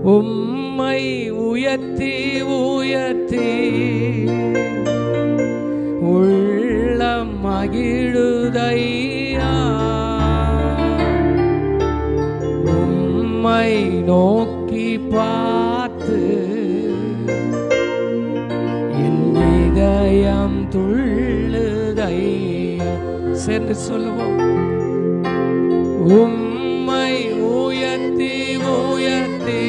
உம்மை உயர்த்தி உயர்த்தி உள்ளம் மகிழுதையா. உம்மை நோக்கி பார்த்து என் இதயம் துள்ளுதையா. சேர்ந்து சொல்லுவோம். உம்மை உயர்த்தி உயர்த்தி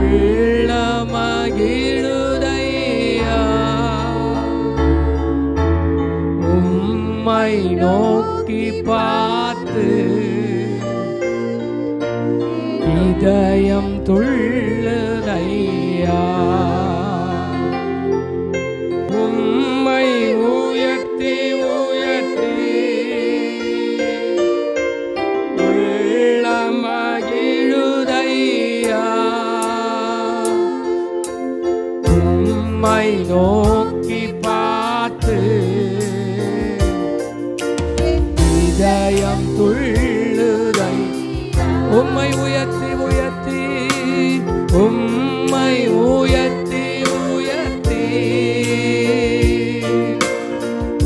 உள்ளமகிழுதையா. உம்மை நோக்கி பார்த்து இதயம் துள்ளுதையா. உம்மை உயர்த்தி உயர்த்தி உள்ளமகிழுதையா. உம்மை நோக்கி பார்த்து இதயம் துள்ளுதை. உம்மை உயர்த்தி உயர்த்தி உம்மை உயர்த்தி உயர்த்தி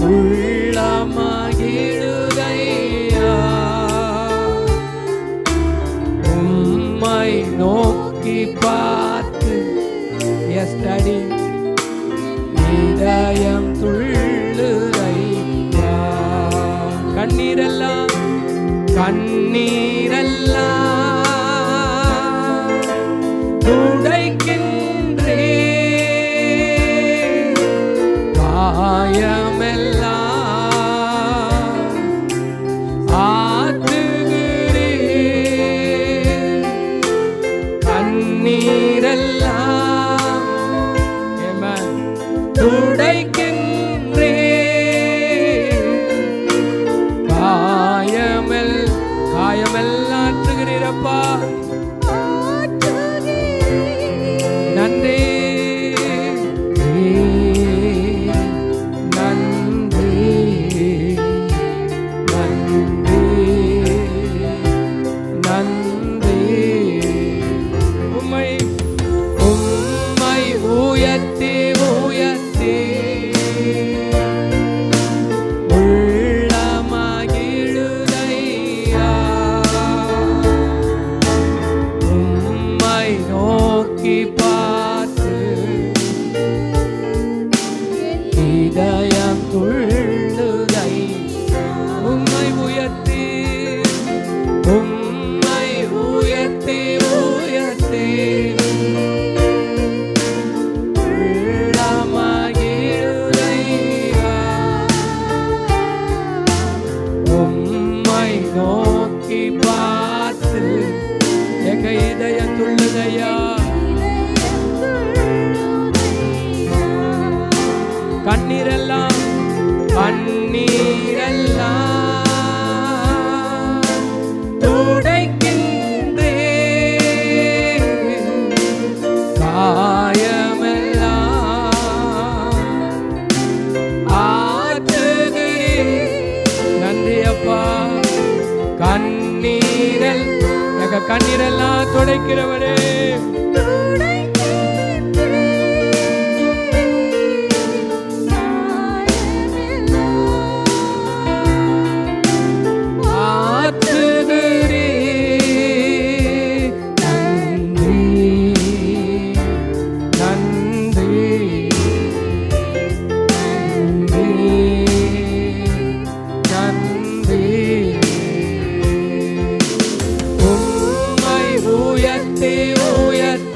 உள்ளமகிழுதையா. உம்மை நோக்கி பார்த்து எஸ் டாடி இதயம் துள்ளுதையா. கண்ணீரெல்லாம் கண்ணீரெல்லாம் துடைக்கின்றே. காயமெல்லாம் ஆற்றுகிறே. கண்ணீரெல்லாம் துடைக்கின்றே. காயமெல்லாம் ஆற்றுகிறீரப்பா. நன்றி நன்றி நன்றி நன்றி. உம்மை உம்மை உயர்த்தி உயர்த்தி உள்ளமகிழுதையா. உம்மை நோக்கி பார்த்து இதயம் துள்ளுதை. உம்மை உயர்த்தி உம்மை உயர்த்தி உயர்த்தி உள்ளமகிழுதையா. உம்மை நோக்கி பார்த்து எங்க இதயம் துள்ளுதையா. கண்ணீரெல்லாம் கண்ணீரெல்லாம் துடைக்கின்றே. காயமெல்லாம் ஆற்றுகிறே. நன்றி அப்பா. கண்ணீரல் எங்க கண்ணீரெல்லாம் துடைக்கிறவரே. உயர்த்தி உயர்த்தி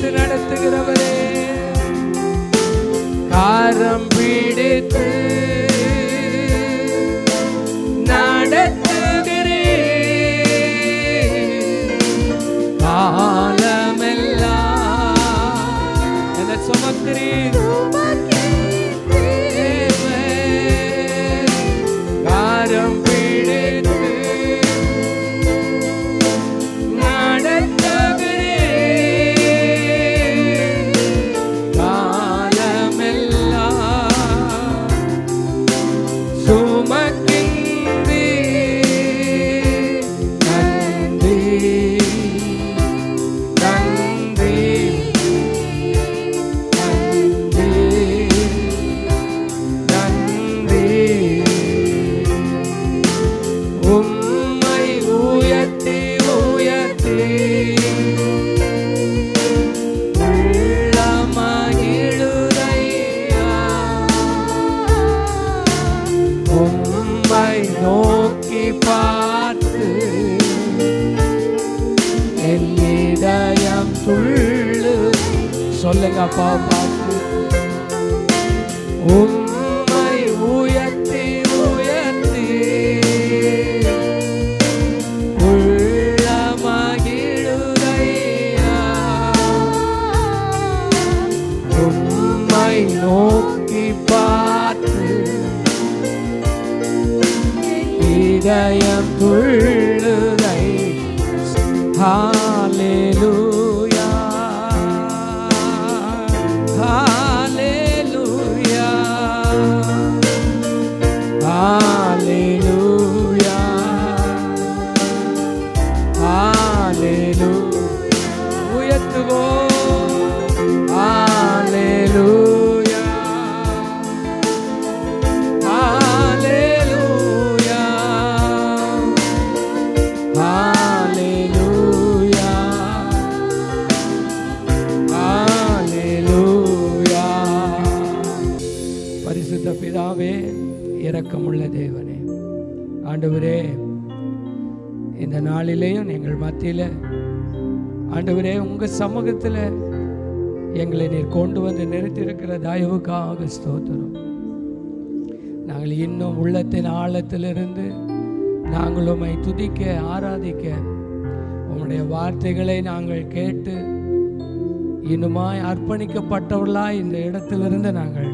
பிடித்து நடத்துகிறவரே, காரம் பிடித்து நடத்துகிறே, காலமெல்லாம் என்ன சுமக்கிறீர், காரம் பிடித்து நடத்துகிறே, காலமெல்லாம் சுமக்கின்றே. நன்றி நன்றி நன்றி நன்றி. உம்மை உயர்த்தி உயர்த்தி உள்ளமகிழுதையா, உம்மை நோக்கி பார்த்து என் இதயம் துள்ளு. சொல்லுங்க அப்பா பார்த்து. உம்மை உயர்த்தி உயர்த்தி உள்ளமகிழுதையா, உம்மை நோக்கி பார்த்து இதயம் துள்ளுதை. ஹalleluya ஹalleluya ஹalleluya ஹalleluya. உயர்த்துவோம். ஹalleluya ஹalleluya ஹalleluya ஹalleluya. பரிசுத்த பிதாவே, இரக்கமுள்ள தேவனே, ஆண்டவரே, இந்த நாளிலேயும் எங்கள் மத்தியில் ஆண்டவரே உங்க சமூகத்தில் எங்களை நீர் கொண்டு வந்து நிறுத்தியிருக்கிற தயவுக்காக ஸ்தோத்திரம். நாங்கள் இன்னும் உள்ளத்தின் ஆழத்திலிருந்து நாங்கள் உம்மை துதிக்க ஆராதிக்க உம்முடைய வார்த்தைகளை நாங்கள் கேட்டு இன்னுமாய் அர்ப்பணிக்கப்பட்டவர்களாய் இந்த இடத்திலிருந்து நாங்கள்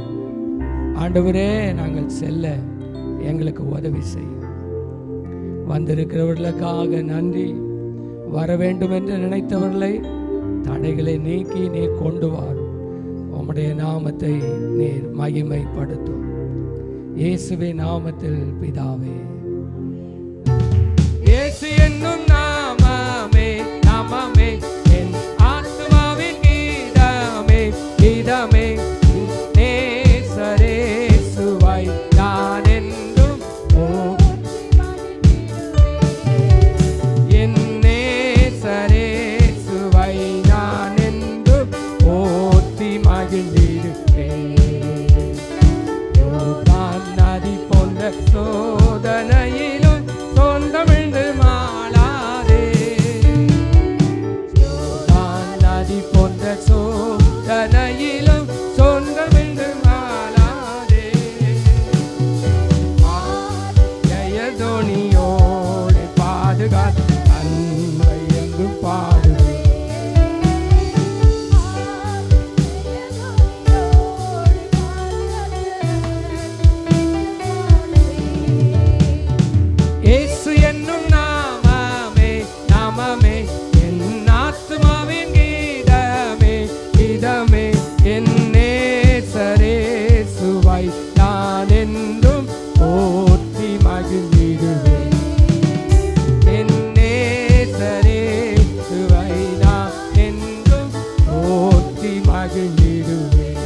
ஆண்டவரே நாங்கள் செல்ல எங்களுக்கு உதவி செய்யும். வந்திருக்கிறவர்களுக்காக நன்றி. வர வேண்டும் என்று நினைத்தவர்களை தடைகளை நீக்கி நீர் கொண்டு வாரும். உம்முடைய நாமத்தை நீர் மகிமைப்படுத்தும். இயேசுவின் நாமத்தில் பிதாவே. இயேசு என்னும் நாமமே நாமமே என் ஆத்துமாவின் கீதமே கீதமே. நேசரேசுவை நான் என்றும் என் நேசரேசுவை நான் என்றும் போற்றி மகிழ்ந்திருப்பேன். யோர்தான் நதி போன்ற சோதனையிலும் சொந்தமிழ்ந்து மாளாதே. யோர்தான் நதி போன்ற சோதனையிலும் சொந்தமிழ்ந்து மாளாதே. ஜெயதோனியோடு பாதுகாத்து அன்பை எங்கும் பாடுவேன். இயேசு என்னும் நாமமே நாமமே என் ஆத்துமாவின் கீதமே கீதமே. என் நேசரேசுவை நான் என்றும் போற்றி மகிழ்ந்திடுவேன். என் நேசரேசுவை நான் என்றும் போற்றி மகிழ்ந்திடுவேன்.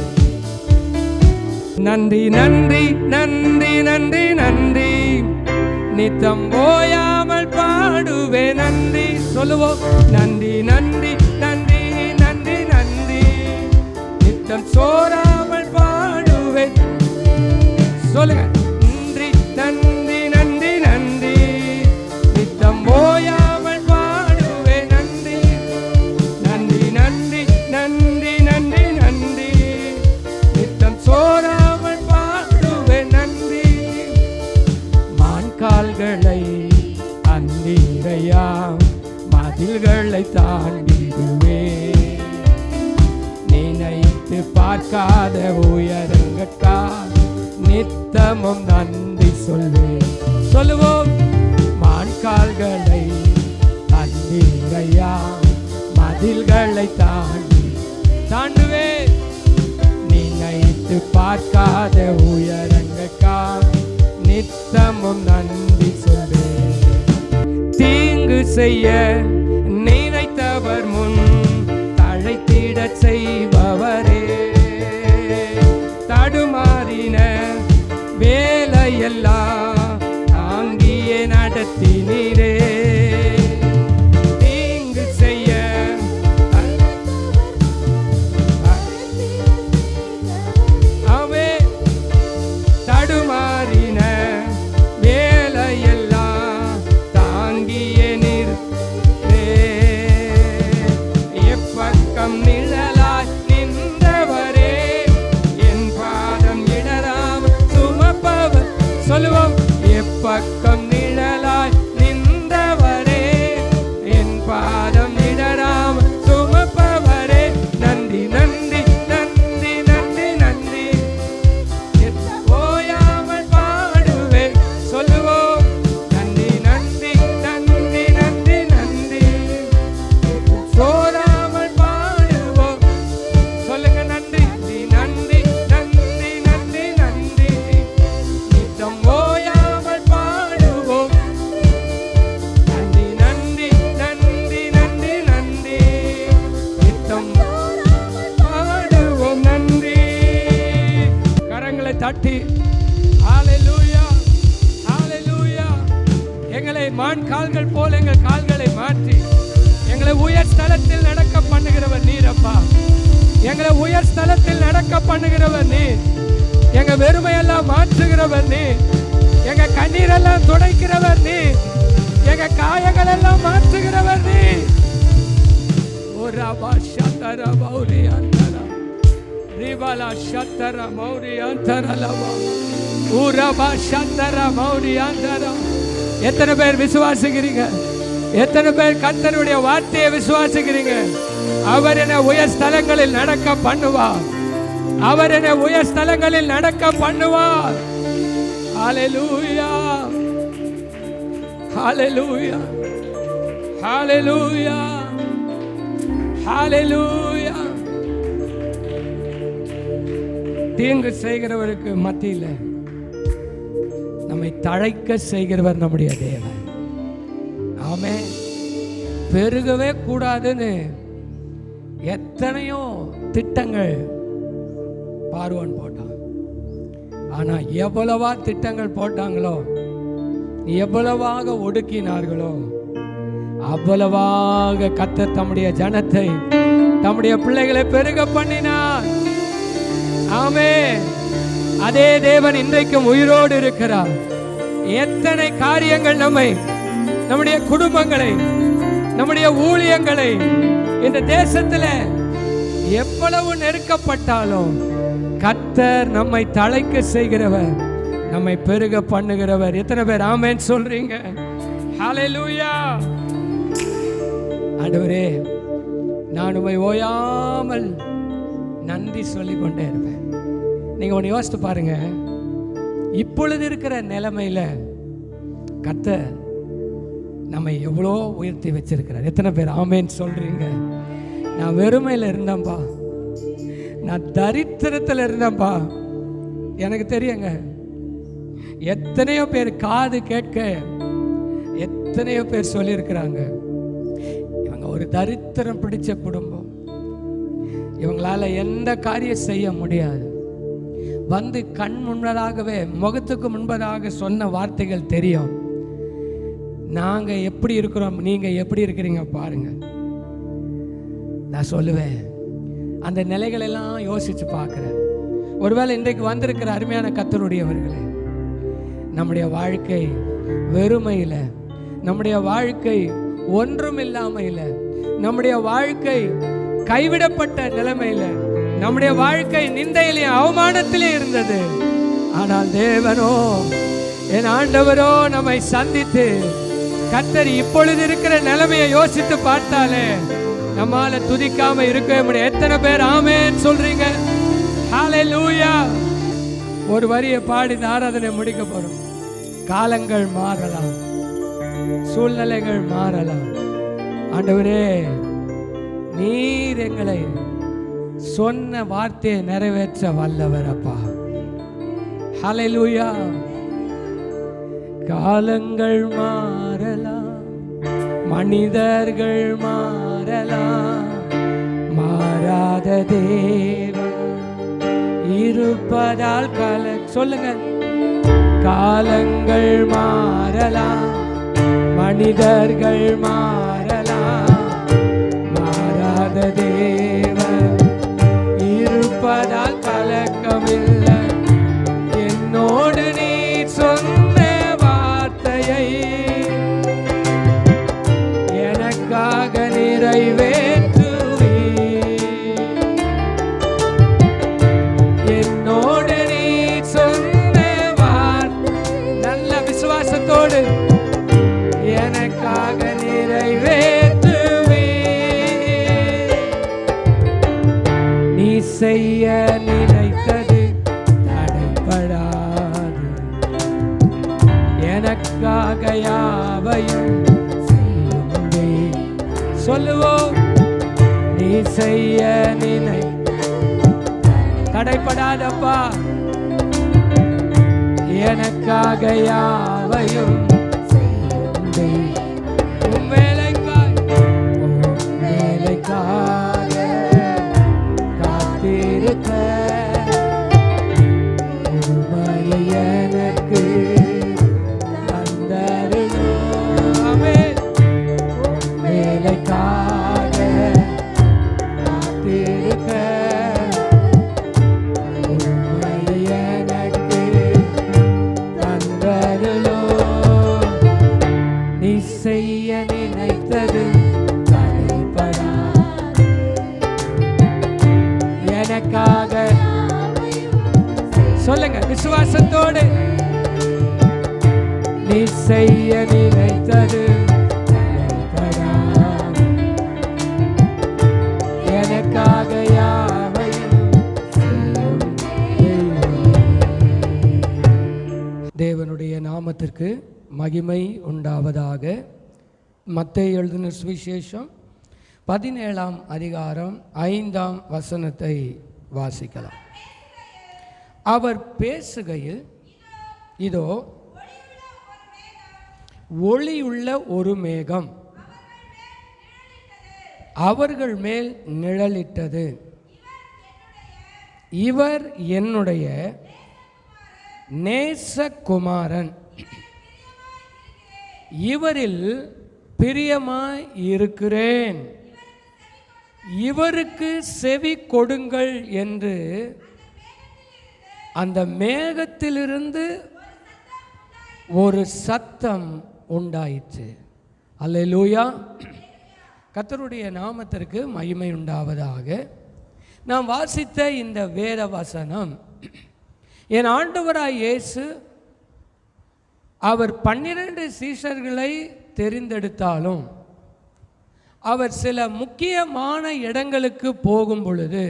நன்றி நன்றி நன்றி நன்றி நன்றி. நித்தம் ஓயாமல் பாடுவே நன்றி. சொல்லுவோம். நன்றி நன்றி நன்றி நன்றி நன்றி. நித்தம் சோராமல் பாடுவேன். சொல்லுங்க. நன்றி நன்றி நன்றி நன்றி. நித்தம் ஓயாமல் பாடுவே நன்றி. நன்றி நன்றி நன்றி காண்பிடுவே. நினைத்து பார்க்காத உயரங்கட்டால் நித்தமும் நன்றி சொல்வேன். சொல்லுவோம். மான்கால்களை தண்ணீரையா மதில்களை தாண்டுவேன். நினைத்து பார்க்காத உயரங்கட்டால் நித்தமும் நன்றி சொல்வேன். தீங்கு செய்ய நினைத்தவர் முன் தழைத்திட செய்பவரே, தடுமாறின வேலையெல்லாம் தாங்கியே நடத்தினீரே. தீங்கு செய்ய அவே தடுமாறின வேலையெல்லாம் தாங்கியே நிற்கிறே. எப்பக்கம் நிழலாய் நின்றவரே, என் பாதம் இடராமல் சுமப்பவர். சொல்லுவோம். எப்பக்கம் நிழலாய் நின்றவரே, என் பாதம் இடராமல் சுமப்பவரே. நன்றி நன்றி நன்றி நன்றி நன்றி, ஓயாமல் பாடுவேன். சொல்லுவோம். நன்றி நன்றி நன்றி நன்றி நன்றி, சோராமல் பாடுவோம். சொல்லுங்க. நன்றி நன்றி நன்றி நன்றி நன்றி, நித்தம் ஓயாமல் பாடுவோம். நன்றி நன்றி நன்றி நன்றி நன்றி, நித்தம் பாடுவோம். நன்றி. கரங்களை தட்டி ஹல்லேலூயா ஹல்லேலூயா. எங்களை மான் கால்கள் போல எங்கள் கால்களை மாற்றி எங்களை உயர் ஸ்தலத்தில் நடக்க பண்ணுகிறவர் நீரப்பா. எங்களை உயர் ஸ்தலத்தில் நடக்க பண்ணுகிறவர் நீர். எங்க வெறுமையெல்லாம் மாற்றுகிறவர் நீர். எங்க கண்ணீரெல்லாம் துடைக்கிறவர் நீர். எங்க காயங்கள் எல்லாம் மாற்றுகிறவர் நீர். ஓரபா ஷத்தர மௌரி அந்தரா ரிபலா ஷத்தர மௌரி அந்தரலவா ஊரபா ஷத்தர மௌரி அந்தரா. எத்தனை பேர் விசுவாசிக்கிறீங்க? எத்தனை பேர் கர்த்தருடைய வார்த்தையை விசுவாசிக்கிறீங்க? அவர் என்னை உயர் ஸ்தலங்களில் நடக்க பண்ணுவார். அவர் என்னை உயர் ஸ்தலங்களில் நடக்க பண்ணுவார். ஹல்லேலூயா ஹல்லேலூயா ஹல்லேலூயா ஹல்லேலூயா. தீங்கு செய்கிறவருக்கு மத்தியில் நம்மை தழைக்க செய்கிறவர் நம்முடைய தேவன். ஆமென். பெருகவே கூடாதுன்னு எத்தனையோ திட்டங்கள் பார்வோன் போட்டான். ஆனா எவ்வளவா திட்டங்கள் போட்டாங்களோ, எவ்வளவாக ஒடுக்கினார்களோ, அவ்வளவாக கர்த்தர் தம்முடைய ஜனத்தை, தம்முடைய பிள்ளைகளை பெருக பண்ணினார். ஆமென். அதே தேவன் இன்றைக்கும் உயிரோடு இருக்கிறார். எத்தனை காரியங்கள் நம்மை, நம்முடைய குடும்பங்களை, நம்முடைய ஊழியங்களை, இந்த தேசத்தில் எவ்வளவு நெருக்கப்பட்டாலும் கர்த்தர் நம்மை தழைக்க செய்கிறவர், நம்மை பெருக பண்ணுகிறவர். எத்தனை பேர் ஆமென் சொல்றீங்க? ஹல்லேலூயா. ஆண்டவரே, நான் உம்மை ஓயாமல் நன்றி சொல்லிக் கொண்டே இருப்பேன். நீங்க ஒன்று யோசித்து பாருங்க. இப்பொழுது இருக்கிற நிலைமையில கர்த்தர் நம்மை எவ்வளோ உயர்த்தி வச்சிருக்கிறார். எத்தனை பேர் ஆமென் சொல்றீங்க? நான் வெறுமையில் இருந்தேன்பா, நான் தரித்திரத்தில் இருந்தேன்பா. எனக்கு தெரியுங்க, எத்தனையோ பேர் காது கேட்க எத்தனையோ பேர் சொல்லியிருக்கிறாங்க, இவங்க ஒரு தரித்திரம் பிடிச்ச குடும்பம், இவங்களால எந்த காரியம் செய்ய முடியாது. வந்து கண் முன்பதாகவே, முகத்துக்கு முன்பதாக சொன்ன வார்த்தைகள் தெரியும். நாங்கள் எப்படி இருக்கிறோம், நீங்கள் எப்படி இருக்கிறீங்க பாருங்க. நான் சொல்லுவேன், அந்த நிலைகளெல்லாம் யோசித்து பார்க்குறேன். ஒருவேளை இன்றைக்கு வந்திருக்கிற அருமையான கர்த்தருடையவர்களே, நம்முடைய வாழ்க்கை வெறுமையில், நம்முடைய வாழ்க்கை ஒன்றும் இல்லாமையில், நம்முடைய வாழ்க்கை கைவிடப்பட்ட நிலைமையில், நம்முடைய வாழ்க்கை நிந்தையிலே அவமானத்திலே இருந்தது. ஆனால் தேவனோ, என் ஆண்டவரோ நம்மை சந்தித்து, கர்த்தர் இப்பொழுது இருக்கிற நிலைமையை யோசித்து பார்த்தாலே நம்மால துதிக்காம இருக்கவே முடியும். எத்தனை பேர் ஆமென் சொல்றீங்க? ஹல்லேலூயா. ஒரு வரியை பாடி இந்த ஆராதனை முடிக்க போறோம். காலங்கள் மாறலாம், சூழ்நிலைகள் மாறலாம். ஆண்டவரே, நீர் எங்களை சொன்ன வார்த்தையை நிறைவேற்ற வல்லவர் அப்பா. ஹல்லேலூயா. காலங்கள் மாறலாம், மனிதர்கள் மாறலாம், மாறாத தேவன் இருப்பதால் சொல்லுங்க. காலங்கள் மாறலாம், மனிதர்கள் மாறலாம், மாறாத தேவன் இருப்பதால் கலக்கமில்லை. என்னோடு நீ சொன்ன வார்த்தையை எனக்காக நிறைவேற்றுவே. என்னோடு நீ சொன்ன வார்த்தை நல்ல விசுவாசத்தோடு எனக்காக நிறைவேற்றுவே. நீ செய்ய நினைத்தது தடைபடாது, எனக்காக யாவையும் செய்யும்படி. சொல்லுவோம். நீ செய்ய நினை தடைபடாதப்பா, எனக்காக யாவையும் செய்யும்படி. உம் வேலைக்காக காத்திருக்க உம்மையை எனக்கு தந்தருளும். ஆமென். உம் வேலைக்காக காத்திருக்க உம்மையை எனக்கு தந்தருளும். நீ செய்ய நினைத்தது தடைபடா, எனக்காக சொல்லுங்க விசுவாசத்தோடு. நீ செய்ய நினைத்தது தடைபடா, எனக்காக யாவையும் செய்யும் தேவனுடைய நாமத்திற்கு மகிமை உண்டாவதாக. மத்தேயு எழுதின சுவிசேஷம் 17ஆம் அதிகாரம் 5ஆம் வசனத்தை வாசிக்கலாம். அவர் பேசுகையில், இதோ ஒளியுள்ள ஒரு மேகம் அவர்கள் மேல் நிழலிட்டது. இவர் என்னுடைய நேசகுமாரன், இவரில் பிரியமாய் இருக்கிறேன், இவருக்கு செவி கொடுங்கள் என்று அந்த மேகத்திலிருந்து ஒரு சத்தம் உண்டாயிற்று. அல்லேலூயா. கர்த்தருடைய நாமத்திற்கு மகிமை உண்டாவதாக. நாம் வாசித்த இந்த வேத வசனம், என் ஆண்டவராய் இயேசு அவர் 12 சீஷர்களை தெரிந்தெடுத்தாலும் அவர் சில முக்கியமான இடங்களுக்கு போகும் பொழுது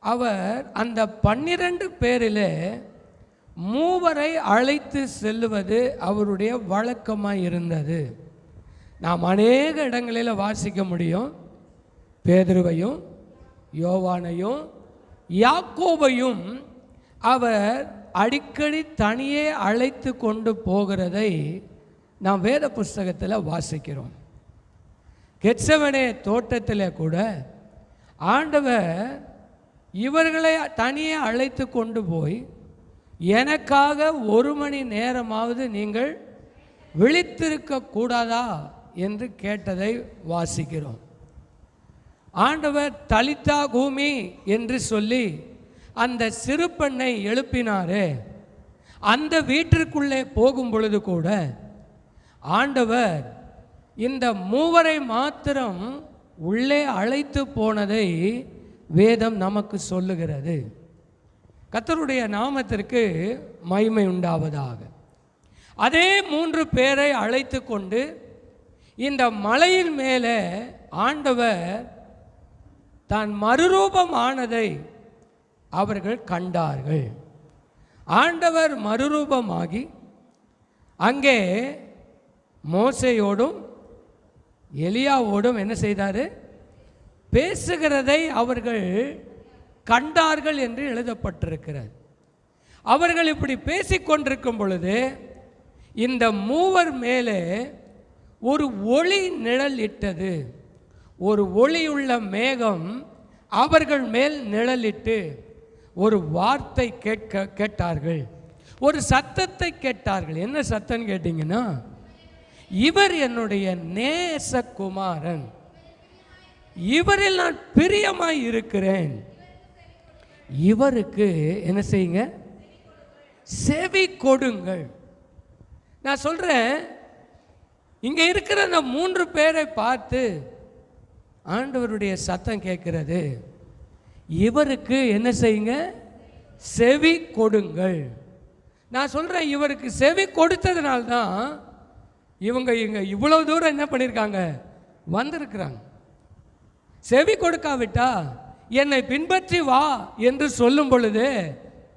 அவர் அந்த 12 பேரில் 3 அழைத்து செல்லுவது அவருடைய வழக்கமாக இருந்தது. நாம் அநேக இடங்களில் வாசிக்க முடியும். பேதுருவையும் யோவானையும் யாக்கோபையும் அவர் அடிக்கடி தனியே அழைத்து கொண்டு போகிறதை நாம் வேத புஸ்தகத்தில் வாசிக்கிறோம். கெத்செமனே தோட்டத்தில் கூட ஆண்டவர் இவர்களை தனியே அழைத்து கொண்டு போய், எனக்காக 1 மணி நேரமாவது நீங்கள் விழித்திருக்க கூடாதா என்று கேட்டதை வாசிக்கிறோம். ஆண்டவர் தலித்தா கூமி என்று சொல்லி அந்த சிறு பெண்ணை எழுப்பினாரே, அந்த வீட்டிற்குள்ளே போகும் பொழுது கூட ஆண்டவர் இந்த 3 மாத்திரம் உள்ளே அழைத்து போனதை வேதம் நமக்கு சொல்லுகிறது. கர்த்தருடைய நாமத்திற்கு மகிமை உண்டாவதாக. அதே 3 பேரை அழைத்து கொண்டு இந்த மலையின் மேலே ஆண்டவர் தான் மறுரூபமானதை அவர்கள் கண்டார்கள். ஆண்டவர் மறுரூபமாகி அங்கே மோசேயோடும் எலியாவோடும் என்ன செய்தார்? பேசுகிறதை அவர்கள் கண்டார்கள் என்று எழுதப்பட்டிருக்கிறது. அவர்கள் இப்படி பேசிக்கொண்டிருக்கும் பொழுது இந்த மூவர் மேலே ஒரு ஒளி நிழல் இட்டது. ஒரு ஒளியுள்ள மேகம் அவர்கள் மேல் நிழலிட்டு ஒரு வார்த்தை கேட்டார்கள், ஒரு சத்தத்தை கேட்டார்கள். என்ன சத்தம் கேட்டீங்கன்னா, இவர் என்னுடைய நேசகுமாரன், இவரில் நான் பிரியமாய் இருக்கிறேன், இவருக்கு என்ன செய்யுங்க? செவி கொடுங்கள். நான் சொல்றேன், இங்க இருக்கிற அந்த 3 பேரை பார்த்து ஆண்டவருடைய சத்தம் கேட்கிறது, இவருக்கு என்ன செய்யுங்க? செவி கொடுங்கள். நான் சொல்றேன், இவருக்கு செவி கொடுத்ததுனால்தான் இவங்க இவ்வளவு தூரம் என்ன பண்ணியிருக்காங்க? வந்திருக்கிறாங்க. செவி கொடுக்காவிட்டா என்னை பின்பற்றி வா என்று சொல்லும் பொழுது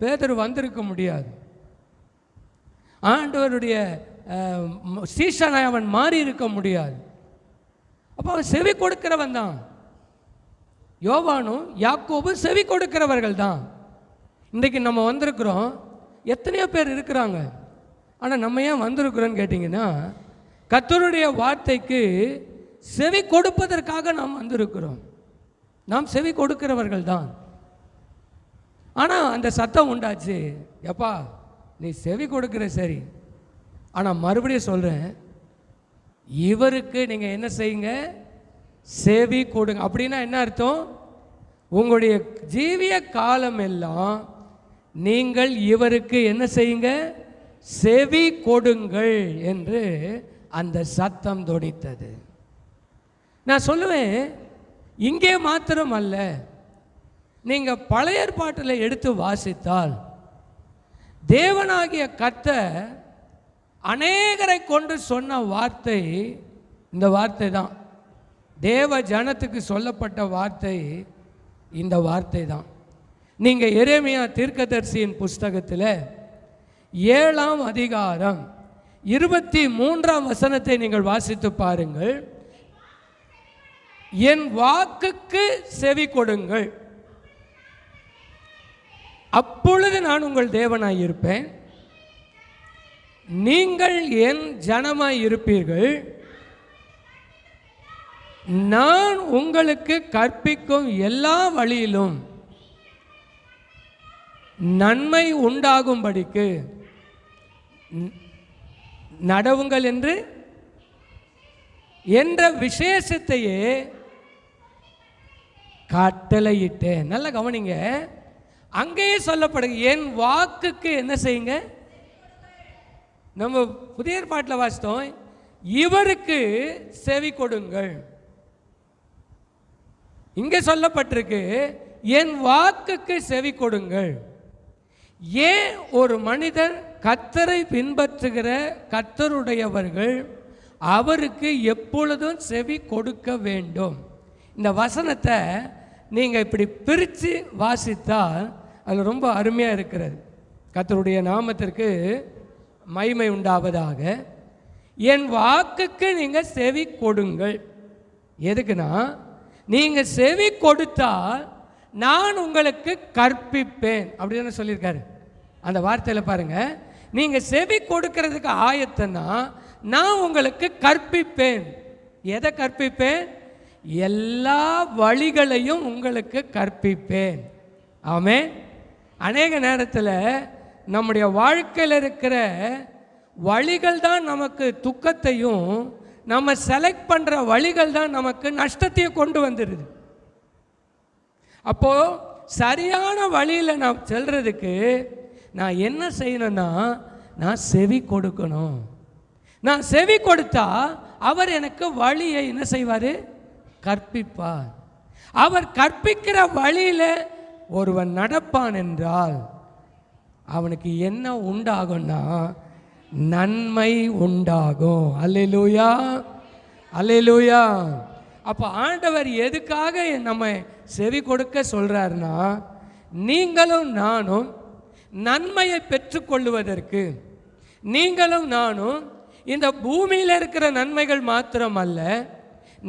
பேதுரு வந்திருக்க முடியாது. ஆண்டவருடைய சீஷனை அவன் மாறி இருக்க முடியாது. அப்போ அவன் செவி கொடுக்கிறவன் தான். யோவானும் யாக்கோபும் செவி கொடுக்கிறவர்கள் தான். இன்றைக்கு நம்ம வந்திருக்கிறோம். எத்தனையோ பேர் இருக்கிறாங்க, ஆனால் நம்ம ஏன் வந்திருக்கிறோன்னு கேட்டிங்கன்னா, கர்த்தருடைய வார்த்தைக்கு செவி கொடுப்பதற்காக நாம் வந்திருக்கிறோம். நாம் செவி கொடுக்கிறவர்கள் தான். ஆனால் அந்த சத்தம் உண்டாச்சு, எப்பா நீ செவி கொடுக்கிற சரி, ஆனால் மறுபடியும் சொல்கிறேன், இவருக்கு நீங்கள் என்ன செய்யுங்க? செவி கொடுங்க. அப்படின்னா என்ன அர்த்தம்? உங்களுடைய ஜீவிய காலம் எல்லாம் நீங்கள் இவருக்கு என்ன செய்யுங்க? செவி கொடுங்கள் என்று அந்த சத்தம் தொனித்தது. நான் சொல்லுவேன், இங்கே மாத்திரம் அல்ல, நீங்கள் பழைய ஏற்பாட்டில் எடுத்து வாசித்தால் தேவனாகிய கர்த்தர் அநேகரை கொண்டு சொன்ன வார்த்தை இந்த வார்த்தை தான். தேவ ஜனத்துக்கு சொல்லப்பட்ட வார்த்தை இந்த வார்த்தை தான். நீங்கள் எரேமியா தீர்க்கதரிசியின் புஸ்தகத்தில் 7ஆம் அதிகாரம் 23ஆம் வசனத்தை நீங்கள் வாசித்து பாருங்கள். என் வாக்குக்கு செவி கொடுங்கள், அப்பொழுது நான் உங்கள் தேவனாய் இருப்பேன், நீங்கள் என் ஜனமாய் இருப்பீர்கள், நான் உங்களுக்கு கற்பிக்கும் எல்லா வழியிலும் நன்மை உண்டாகும்படிக்கு நடவுங்கள் என்று என்ற விசேஷத்தையே கட்டளையிட்டேன். நல்லா கவனிங்க, அங்கேயே சொல்லப்படுங்க, என் வாக்குக்கு என்ன செய்யுங்க? நம்ம புதிய ஏற்பாட்டில் வாசித்தோம், இவருக்கு செவி கொடுங்கள். இங்கே சொல்லப்பட்டிருக்கு, என் வாக்குக்கு செவி கொடுங்கள். ஏன் ஒரு மனிதன் கர்த்தரை பின்பற்றுகிற கர்த்தருடையவர்கள் அவருக்கு எப்பொழுதும் செவி கொடுக்க வேண்டும்? இந்த வசனத்தை நீங்கள் இப்படி பிரித்து வாசித்தால் அது ரொம்ப அருமையாக இருக்கிறது. கர்த்தருடைய நாமத்திற்கு மகிமை உண்டாவதாக. என் வாக்குக்கு நீங்கள் செவி கொடுங்கள். எதுக்குன்னா, நீங்கள் செவி கொடுத்தால் நான் உங்களுக்கு கற்பிப்பேன் அப்படின்னு சொல்லியிருக்காரு. அந்த வார்த்தையில் பாருங்கள், நீங்கள் செவி கொடுக்கறதுக்கு ஆயத்தன்னா நான் உங்களுக்கு கற்பிப்பேன். எதை கற்பிப்பேன்? எல்லா வழிகளையும் உங்களுக்கு கற்பிப்பேன். ஆமென். அநேக நேரத்தில் நம்முடைய வாழ்க்கையில் இருக்கிற வழிகள் தான் நமக்கு துக்கத்தையும், நம்ம செலக்ட் பண்ணுற வழிகள் தான் நமக்கு நஷ்டத்தையும் கொண்டு வந்துடுது. அப்போது சரியான வழியில் நான் செல்றதுக்கு நான் என்ன செய்யணும்னா, நான் செவி கொடுக்கணும். நான் செவி கொடுத்தா அவர் எனக்கு வழியை என்ன செய்வார்? கற்பிப்பார். அவர் கற்பிக்கிற வழியில் ஒருவன் நடப்பான் என்றால் அவனுக்கு என்ன உண்டாகும்னா, நன்மை உண்டாகும். அல்லேலூயா, அல்லேலூயா. அப்போ ஆண்டவர் எதுக்காக நம்ம செவி கொடுக்க சொல்கிறாருன்னா, நீங்களும் நானும் நன்மையை பெற்றுக்கொள்வதற்கு, நீங்களும் நானும் இந்த பூமியில் இருக்கிற நன்மைகள் மாத்திரமல்ல,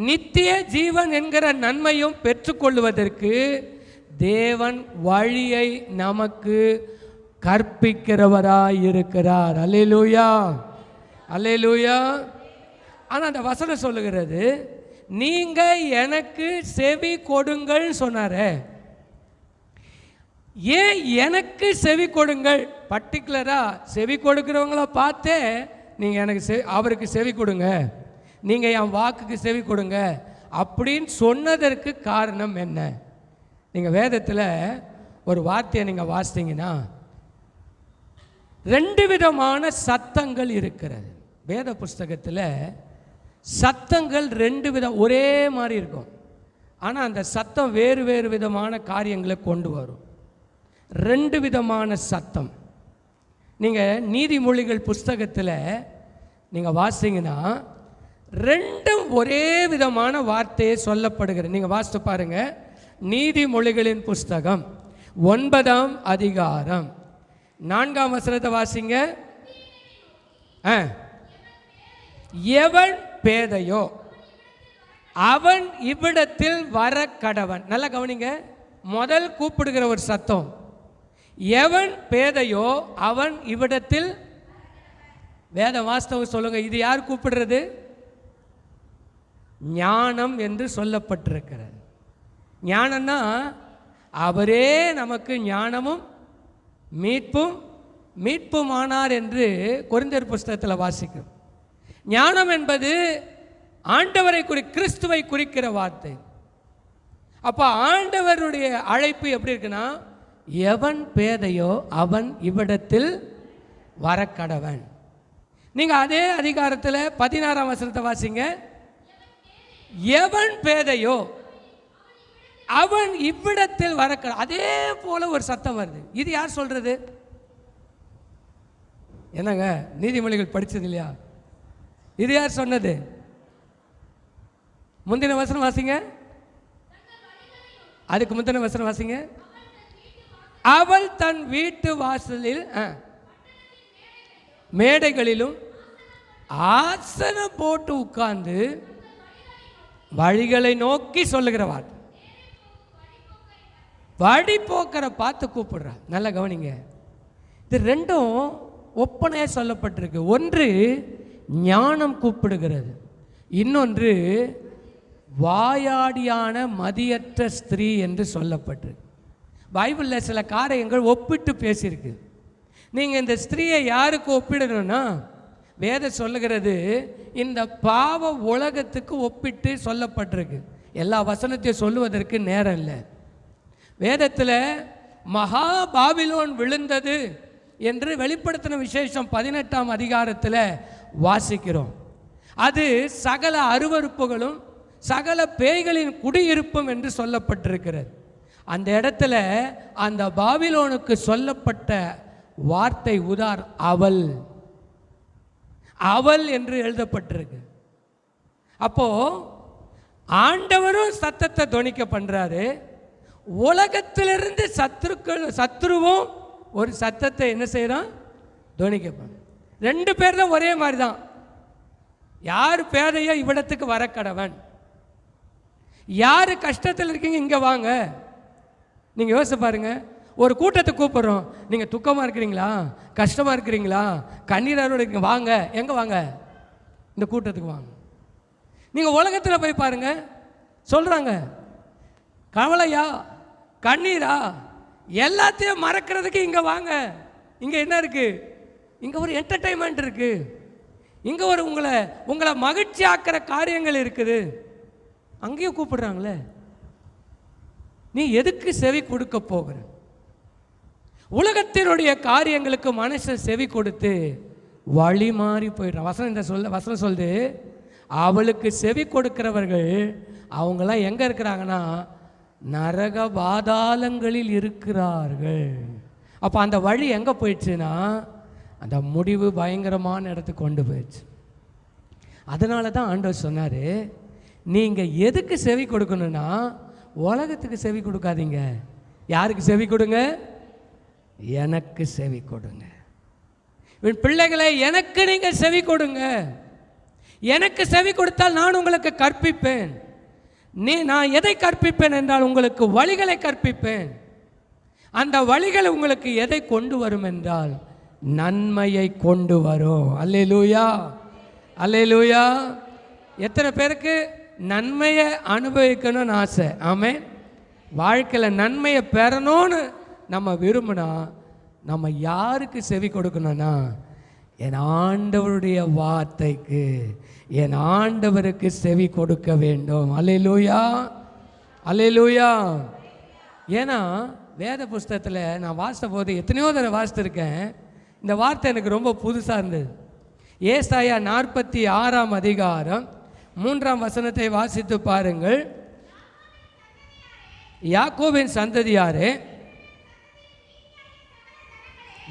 நித்திய ஜீவன் என்கிற நன்மையும் பெற்றுக்கொள்வதற்கு தேவன் வழியை நமக்கு கற்பிக்கிறவராய் இருக்கிறார். அல்லேலூயா, அல்லேலூயா. ஆனால் அந்த வசனம் சொல்லுகிறது, நீங்க எனக்கு செவி கொடுங்கள் சொன்னாரே. ஏன் எனக்கு செவி கொடுங்கள்? பர்டிகுலராக செவி கொடுக்கிறவங்கள பார்த்தே நீங்கள் எனக்கு அவருக்கு செவி கொடுங்க, நீங்கள் என் வாக்குக்கு செவி கொடுங்க அப்படின்னு சொன்னதற்கு காரணம் என்ன? நீங்கள் வேதத்தில் ஒரு வார்த்தையை நீங்கள் வாசித்தீங்கன்னா, 2 விதமான சத்தங்கள் இருக்கிறது. வேத புஸ்தகத்தில் சத்தங்கள் 2 விதம், ஒரே மாதிரி இருக்கும், ஆனால் அந்த சத்தம் வேறு வேறு விதமான காரியங்களை கொண்டு வரும். 2 விதமான சத்தம். நீங்கள் நீதிமொழிகள் புஸ்தகத்தில் நீங்கள் வாசிங்கன்னா 2ம் ஒரே விதமான வார்த்தையை சொல்லப்படுகிறது. நீங்கள் வாசித்து பாருங்கள். நீதிமொழிகளின் புஸ்தகம் 9ஆம் அதிகாரம் 4ஆம் வசனத்தை வாசிங்க. எவன் பேதையோ அவன் இவ்விடத்தில் வர கடவன். நல்லா கவனிங்க, முதல் கூப்பிடுகிற ஒரு சத்தம், எவன் பேதையோ அவன் இவ்விடத்தில். வேத வாஸ்தவம் சொல்லுங்க, இது யார் கூப்பிடுறது? ஞானம் என்று சொல்லப்பட்டிருக்கிறது. ஞானம்னா அவரே நமக்கு ஞானமும் மீட்புமானார் என்று கொரிந்தியர் புஸ்தகத்தில் வாசிக்கும். ஞானம் என்பது ஆண்டவரை கிறிஸ்துவை குறிக்கிற வார்த்தை. அப்போ ஆண்டவருடைய அழைப்பு எப்படி இருக்குன்னா, எவன் பேதையோ அவன் இவ்விடத்தில் வரக்கடவன். நீங்கள் அதே அதிகாரத்தில் 16ஆம் வசனத்தை வாசிங்க. எவன் பேதையோ அவன் இவ்விடத்தில் வரக்கட. அதே போல ஒரு சத்தம் வருது. இது யார் சொல்றது? என்னங்க, நீதிமொழிகள் படிச்சது இல்லையா? இது யார் சொன்னது? முந்தின வசனம் வாசிங்க. அதுக்கு முந்தின வசனம் வாசிங்க. அவள் தன் வீட்டு வாசலில் மேடைகளிலும் ஆசனம் போட்டு உட்கார்ந்து வழிகளை நோக்கி சொல்லுகிற வார்த்தை. வழி போக்கிற பார்த்து கூப்பிடுறா. நல்லா கவனிங்க, இது 2ம் ஒப்பனையாக சொல்லப்பட்டிருக்கு. ஒன்று ஞானம் கூப்பிடுகிறது, இன்னொன்று வாயாடியான மதியற்ற ஸ்திரீ என்று சொல்லப்பட்டிருக்கு. பைபிளில் சில காரியங்கள் ஒப்பிட்டு பேசியிருக்கு. நீங்கள் இந்த ஸ்திரீயை யாருக்கு ஒப்பிடணும்னா, வேதம் சொல்லுகிறது இந்த பாவ உலகத்துக்கு ஒப்பிட்டு சொல்லப்பட்டிருக்கு. எல்லா வசனத்தையும் சொல்லுவதற்கு நேரம் இல்லை. வேதத்தில் மகா பாபிலோன் விழுந்தது என்று வெளிப்படுத்தின விசேஷம் 18ஆம் அதிகாரத்தில் வாசிக்கிறோம். அது சகல அருவருப்புகளும் சகல பேய்களின் குடியிருப்பும் என்று சொல்லப்பட்டிருக்கிறது. அந்த இடத்துல அந்த பாபிலோனுக்கு சொல்லப்பட்ட வார்த்தை அவள் அவள் என்று எழுதப்பட்டிருக்கு. அப்போ ஆண்டவரும் சத்தத்தை துணிக்க பண்றாரு, உலகத்திலிருந்து சத்துருவும் ஒரு சத்தத்தை என்ன செய்யறான்? துணிக்க பண்ண. 2 பேர் தான் ஒரே மாதிரி தான். யார் பேதையோ இவ்விடத்துக்கு வர கடவன். யார் கஷ்டத்தில் இருக்கீங்க இங்கே வாங்க. நீங்கள் யோசிச்சு பாருங்க, ஒரு கூட்டத்தை கூப்பிட்றோம், நீங்கள் துக்கமாக இருக்கிறீங்களா, கஷ்டமாக இருக்கிறீங்களா, கண்ணீரோடு இருக்கீங்க, வாங்க. எங்கே வாங்க? இந்த கூட்டத்துக்கு வாங்க. நீங்கள் உலகத்தில் போய் பாருங்க, சொல்கிறாங்க கவலையா கண்ணீரா எல்லாத்தையும் மறக்கிறதுக்கு இங்கே வாங்க. இங்கே என்ன இருக்குது? இங்கே ஒரு என்டர்டைன்மெண்ட் இருக்குது, இங்கே ஒரு உங்களை மகிழ்ச்சி ஆக்கிற காரியங்கள் இருக்குது. அங்கேயும் கூப்பிடுறாங்களே. நீ எதுக்கு செவி கொடுக்க போகிற? உலகத்தினுடைய காரியங்களுக்கு மனசை செவி கொடுத்து வழி மாறி போயிடுறான். வசனம் சொல்லுது, அவளுக்கு செவி கொடுக்கிறவர்கள் அவங்களாம் எங்கே இருக்கிறாங்கன்னா நரக பாதாளங்களில் இருக்கிறார்கள். அப்போ அந்த வழி எங்கே போயிடுச்சுன்னா அந்த முடிவு பயங்கரமான இடத்துக்கு கொண்டு போயிடுச்சு. அதனால தான் ஆண்டவர் சொன்னார், நீங்கள் எதுக்கு செவி கொடுக்கணும்னா உலகத்துக்கு செவி கொடுக்காதீங்க. யாருக்கு செவி கொடுங்க? எனக்கு செவி கொடுங்க. பிள்ளைகளை, எனக்கு நீங்கள் செவி கொடுங்க. எனக்கு செவி கொடுத்தால் நான் உங்களுக்கு கற்பிப்பேன். நான் எதை கற்பிப்பேன் என்றால் உங்களுக்கு வழிகளை கற்பிப்பேன். அந்த வழிகள் உங்களுக்கு எதை கொண்டு வரும் என்றால் நன்மையை கொண்டு வரும். அல்லேலூயா, அல்லேலூயா. எத்தனை பேருக்கு நன்மையை அனுபவிக்கணும்னு ஆசை? ஆமென். வாழ்க்கையில் நன்மையை பெறணும்னு நம்ம விரும்பினா நம்ம யாருக்கு செவி கொடுக்கணும்னா என் ஆண்டவருடைய வார்த்தைக்கு, என் ஆண்டவருக்கு செவி கொடுக்க வேண்டும். அல்லேலூயா, அல்லேலூயா. ஏன்னா வேத புஸ்தகத்தில் நான் வாசித்த போது எத்தனையோ தடவை வாசித்திருக்கேன். இந்த வார்த்தை எனக்கு ரொம்ப புதுசாக இருந்தது. ஏசாயா 46ஆம் அதிகாரம் 3ஆம் வசனத்தை வாசித்து பாருங்கள். யாக்கோபின் சந்ததியாரே,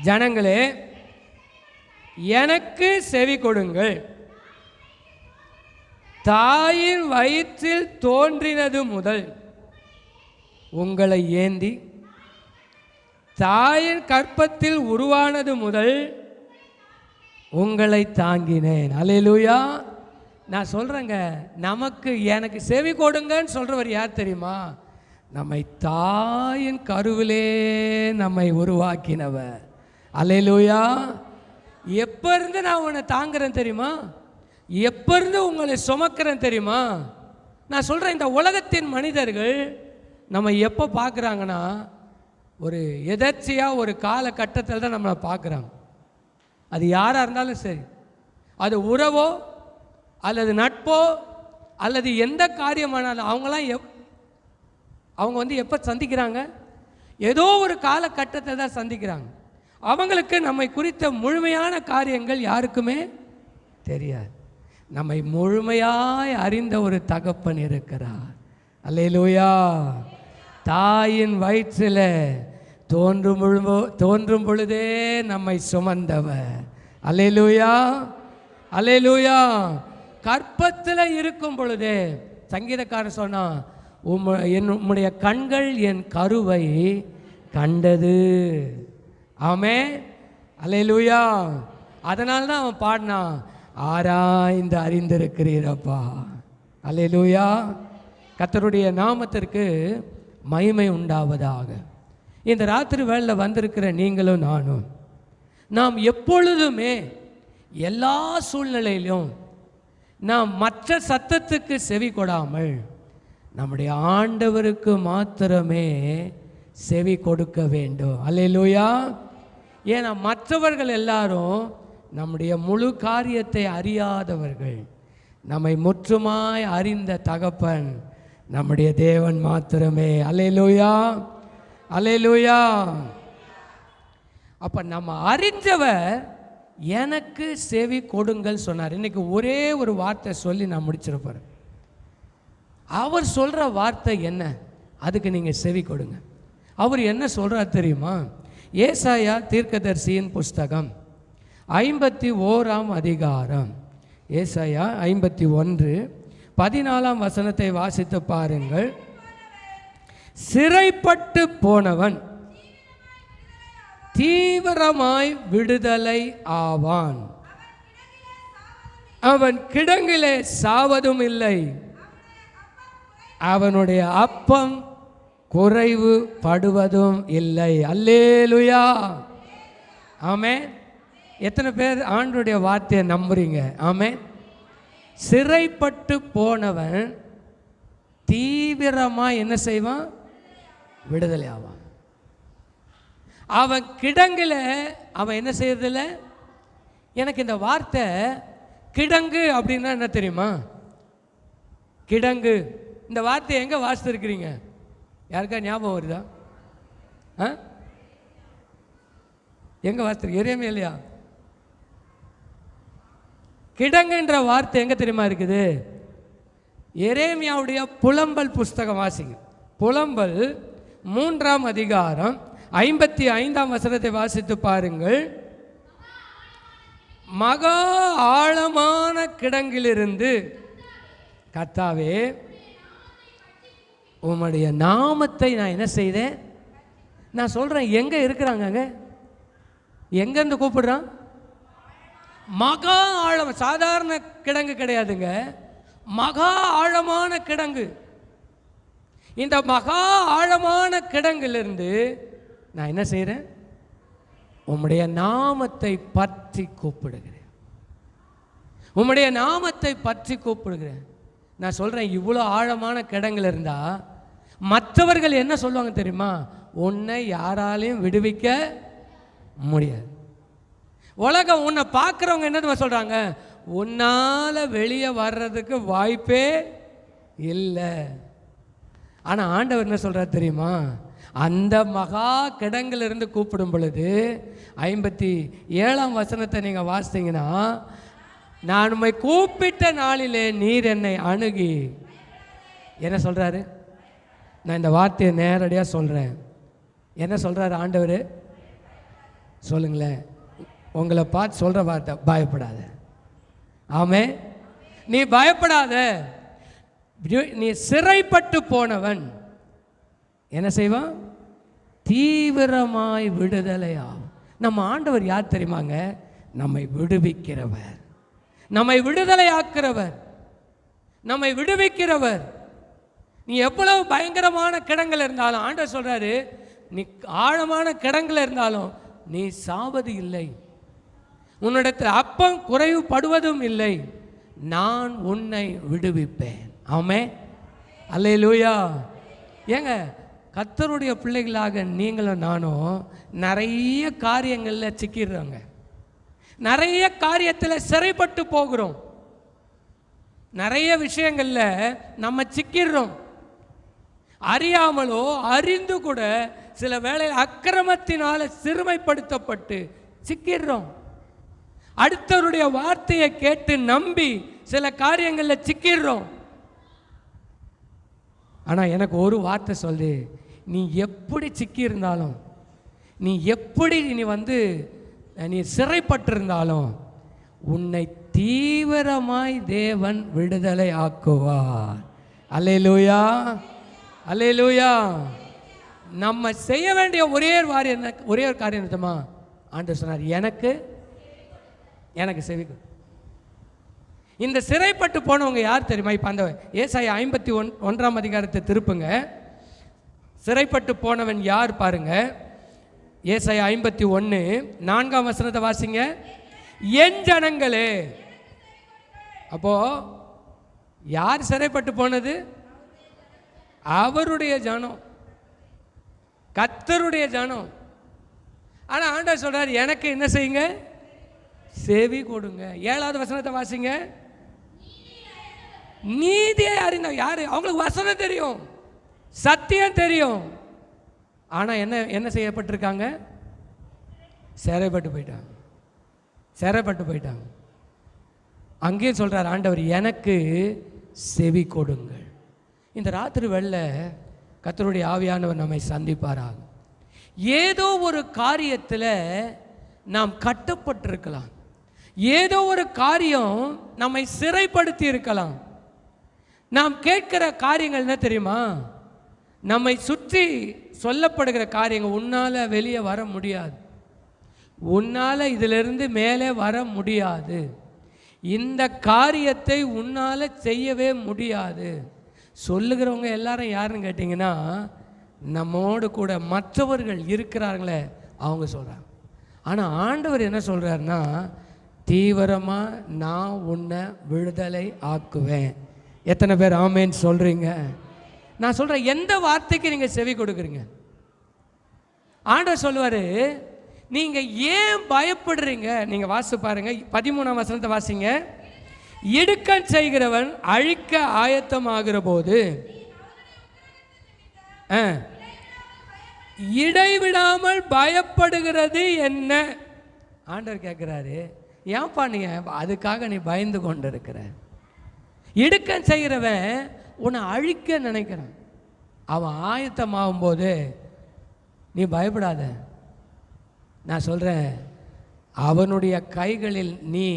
ஜனங்களே, எனக்கு செவி கொடுங்கள். தாயின் வயிற்றில் தோன்றினது முதல் உங்களை ஏந்தி, தாயின் கற்பத்தில் உருவானது முதல் உங்களை தாங்கினேன். அல்லேலூயா. நான் சொல்கிறேங்க, எனக்கு செவி கொடுங்கன்னு சொல்கிறவர் யார் தெரியுமா? நம்மை தாயின் கருவிலே நம்மை உருவாக்கினவர். அல்லேலூயா. எப்போ இருந்து நான் உன்னை தாங்குறேன் தெரியுமா? எப்போ இருந்து உங்களை சுமக்கிறேன் தெரியுமா? நான் சொல்கிறேன், இந்த உலகத்தின் மனிதர்கள் நம்ம எப்போ பார்க்குறாங்கன்னா ஒரு எதர்ச்சியாக ஒரு காலகட்டத்தில் தான் நம்மளை பார்க்குறாங்க. அது யாராக இருந்தாலும் சரி, அது உறவோ அல்லது நட்போ அல்லது எந்த காரியமானாலும் அவங்க எப்போ சந்திக்கிறாங்க? ஏதோ ஒரு காலகட்டத்தை தான் சந்திக்கிறாங்க. அவங்களுக்கு நம்மை குறித்த முழுமையான காரியங்கள் யாருக்குமே தெரியாது. நம்மை முழுமையாய் அறிந்த ஒரு தகப்பன் இருக்கிறார். அல்லேலூயா. தாயின் வயிற்றில் தோன்றும் பொழுதே நம்மை சுமந்தவர். அல்லேலூயா, அல்லேலூயா. கற்பத்தில் இருக்கும் பொழுதே சங்கீதக்காரன் சொன்னா, உம்முடைய கண்கள் என் கருவை கண்டது. ஆமென், அல்லேலூயா. அதனால தான் அவன் பாடினான், ஆராய்ந்து அறிந்திருக்கிறீரப்பா. அல்லேலூயா. கர்த்தருடைய நாமத்திற்கு மகிமை உண்டாவதாக. இந்த ராத்திரி வேளையில் வந்திருக்கிற நீங்களும் நானும் நாம் எப்பொழுதுமே எல்லா சூழ்நிலையிலும் நாம் மற்ற சத்தத்துக்கு செவி கொடாமல் நம்முடைய ஆண்டவருக்கு மாத்திரமே செவி கொடுக்க வேண்டும். அல்லேலூயா. ஏன்னா மற்றவர்கள் எல்லாரும் நம்முடைய முழு காரியத்தை அறியாதவர்கள். நம்மை முற்றுமாய் அறிந்த தகப்பன் நம்முடைய தேவன் மாத்திரமே. அல்லேலூயா, அல்லேலூயா. அப்போ நம்ம அறிஞ்சவர் எனக்கு செவி கொடுங்கள் சொன்னார். இன்னைக்கு ஒரே ஒரு வார்த்தை சொல்லி நான் முடிச்சிருப்பேன். அவர் சொல்கிற வார்த்தை என்ன? அதுக்கு நீங்கள் செவி கொடுங்க. அவர் என்ன சொல்கிறார் தெரியுமா? ஏசாயா தீர்க்கதரிசியின் புஸ்தகம் 51ஆம் அதிகாரம், ஏசாயா 51 14ஆம் வசனத்தை வாசித்து பாருங்கள். சிறைப்பட்டு போனவன் தீவிரமாய் விடுதலை ஆவான். அவன் கிடங்கிலே சாவதும் இல்லை, அவனுடைய அப்பம் குறைவு படுவதும் இல்லை. அல்லேலூயா, ஆமென். எத்தனை பேர் ஆண்டவருடைய வார்த்தையை நம்புறீங்க? ஆமென். சிறைப்பட்டு போனவன் தீவிரமாக என்ன செய்வான்? விடுதலை ஆவான். அவன் கிடங்குல அவன் என்ன செய்யறதில்ல. எனக்கு இந்த வார்த்தை கிடங்கு அப்படின்னா என்ன தெரியுமா? கிடங்கு இந்த வார்த்தையை எங்கே வாசித்திருக்கிறீங்க? யாருக்கா ஞாபகம் வருதா? எங்கே வாசித்திருக்கு? எரேமியா இல்லையா? கிடங்குன்ற வார்த்தை எங்கே தெரியுமா இருக்குது? எரேமியாவுடைய புலம்பல் புஸ்தகம் வாசிங்க. புலம்பல் 3ஆம் அதிகாரம் 55ஆம் வசனத்தை வாசித்து பாருங்கள். மகா ஆழமான கிடங்கிலிருந்து கர்த்தாவே உம்முடைய நாமத்தை நான் என்ன செய்தேன். நான் சொல்கிறேன், எங்கே இருக்கிறாங்க? எங்கேருந்து கூப்பிடுறான்? மகா ஆழம். சாதாரண கிடங்கு கிடையாதுங்க, மகா ஆழமான கிடங்கு. இந்த மகா ஆழமான கிடங்கிலிருந்து நான் என்ன செய்கிறேன்? உம்முடைய நாமத்தை பற்றி கூப்பிடுகிறேன். உம்முடைய நாமத்தை பற்றி கூப்பிடுகிறேன். நான் சொல்கிறேன், இவ்வளோ ஆழமான கிடங்குல இருந்தால் மற்றவர்கள் என்ன சொல்லுவாங்க தெரியுமா? உன்னை யாராலையும் விடுவிக்க முடியாது. உலகம் உன்னை பார்க்குறவங்க என்ன சொல்கிறாங்க? உன்னால் வெளியே வர்றதுக்கு வாய்ப்பே இல்லை. ஆனால் ஆண்டவர் என்ன சொல்கிறார் தெரியுமா? அந்த மகா கிடங்கிலிருந்து கூப்பிடும் பொழுது 57ஆம் வசனத்தை நீங்கள் வாசித்தீங்கன்னா, நான் உம்மை கூப்பிட்ட நாளிலே நீர் என்னை அணுகி என்ன சொல்கிறாரு? நான் இந்த வார்த்தையை நேரடியாக சொல்கிறேன். என்ன சொல்கிறாரு ஆண்டவர்? சொல்லுங்களேன். உங்களை பார்த்து சொல்கிற வார்த்தை, பயப்படாத. ஆமே, நீ பயப்படாத. நீ சிறைப்பட்டு போனவன் என்ன செய்வான்? தீவிரமாய் விடுதலையாகும். நம்ம ஆண்டவர் யார் தெரியுமாங்க? நம்மை விடுவிக்கிறவர், நம்மை விடுதலையாக்கிறவர், நம்மை விடுவிக்கிறவர். நீ எவ்வளவு பயங்கரமான கிடங்கில் இருந்தாலும் ஆண்டவர் சொல்றாரு, நீ ஆழமான கிடங்கில் இருந்தாலும் நீ சாவது இல்லை, உன்னிடத்தில் அப்பம் குறைவுபடுவதும் இல்லை, நான் உன்னை விடுவிப்பேன். ஆமென், அல்லேலூயா. ஏங்க, கர்த்தருடைய பிள்ளைகளாக நீங்களும் நானும் நிறைய காரியங்களில் சிக்கிடுறோங்க, நிறைய காரியத்தில் சிறைப்பட்டு போகிறோம், நிறைய விஷயங்களில் நம்ம சிக்கிடுறோம். அறியாமலோ அறிந்து கூட சில வேளையில் அக்கிரமத்தினால சிறுமைப்படுத்தப்பட்டு சிக்கிடுறோம். அடுத்தவருடைய வார்த்தையை கேட்டு நம்பி சில காரியங்களில் சிக்கிடுறோம். ஆனால் எனக்கு ஒரு வார்த்தை சொல்லு, நீ எப்படி சிக்கியிருந்தாலும், நீ எப்படி நீ சிறைப்பட்டிருந்தாலும் உன்னை தீவிரமாய் தேவன் விடுதலை ஆக்குவார். அல்லேலூயா, அல்லேலூயா. நம்ம செய்ய வேண்டிய ஒரே ஒரு காரியம் என்னமா? ஆண்டவர் சொன்னார், எனக்கு செவிக்கு. இந்த சிறைப்பட்டு போனவங்க யார் தெரியுமா? இப்போ அந்த ஏசாயா 51ஆம் அதிகாரத்தை திருப்புங்க. சிறைப்பட்டு போனவன் யார் பாருங்க. ஏசாயா 51 4ஆம் வசனத்தை வாசிங்க. என் ஜனங்களே. அப்போ யார் சிறைப்பட்டு போனது? அவருடைய ஜனம், கர்த்தருடைய ஜனம். ஆனால் ஆண்டவர் சொல்றார், எனக்கு என்ன செய்யுங்க? செவி கொடுங்க. 7வது வசனத்தை வாசிங்க. நீதியை அறிந்த யாரு? அவங்களுக்கு வசனம் தெரியும், சத்தியம் தெரியும். ஆனால் என்ன செய்யப்பட்டிருக்காங்க? சிறைப்பட்டு போயிட்டாங்க. அங்கேயும் சொல்றார் ஆண்டவர், எனக்கு செவி கொடுங்கள். இந்த ராத்திரி வேளை கர்த்தருடைய ஆவியானவர் நம்மை சந்திப்பாராக. ஏதோ ஒரு காரியத்தில் நாம் கட்டப்பட்டிருக்கலாம், ஏதோ ஒரு காரியம் நம்மை சிறைப்படுத்தி இருக்கலாம். நாம் கேட்கிற காரியங்கள் என்ன தெரியுமா? நம்மை சுற்றி சொல்லப்படுகிற காரியங்கள், உன்னால் வெளியே வர முடியாது, உன்னால் இதிலிருந்து மேலே வர முடியாது, இந்த காரியத்தை உன்னால் செய்யவே முடியாது சொல்லுகிறவங்க எல்லாரும் யாருன்னு கேட்டிங்கன்னா, நம்மோடு கூட மற்றவர்கள் இருக்கிறாங்களே அவங்க சொல்கிறாங்க. ஆனால் ஆண்டவர் என்ன சொல்கிறாருன்னா, தீவிரமாக நான் உன்னை விடுதலை ஆக்குவேன். எத்தனை பேர் ஆமேன்னு சொல்கிறீங்க? நான் சொல்கிறேன், எந்த வார்த்தைக்கு நீங்கள் செவி கொடுக்குறீங்க? ஆண்டவர் சொல்லுவார், நீங்கள் ஏன் பயப்படுறீங்க? நீங்கள் வாசி பாருங்க, 13ஆம் வசனத்தை வாசிங்க. இடுக்கண் செய்கிறவன் அழிக்க ஆயத்தமாகிற போது இடைவிடாமல் பயப்படுகிறது என்ன? ஆண்டவர் கேட்குறாரு, ஏன்பா நீ அதுக்காக நீ பயந்து கொண்டு இருக்கிற? இடுக்கண் செய்கிறவன் உன்னை அழிக்க நினைக்கிறான். அவன் ஆயத்தமாகும் போது நீ பயப்படாத. நான் சொல்கிறேன், அவனுடைய கைகளில் நீ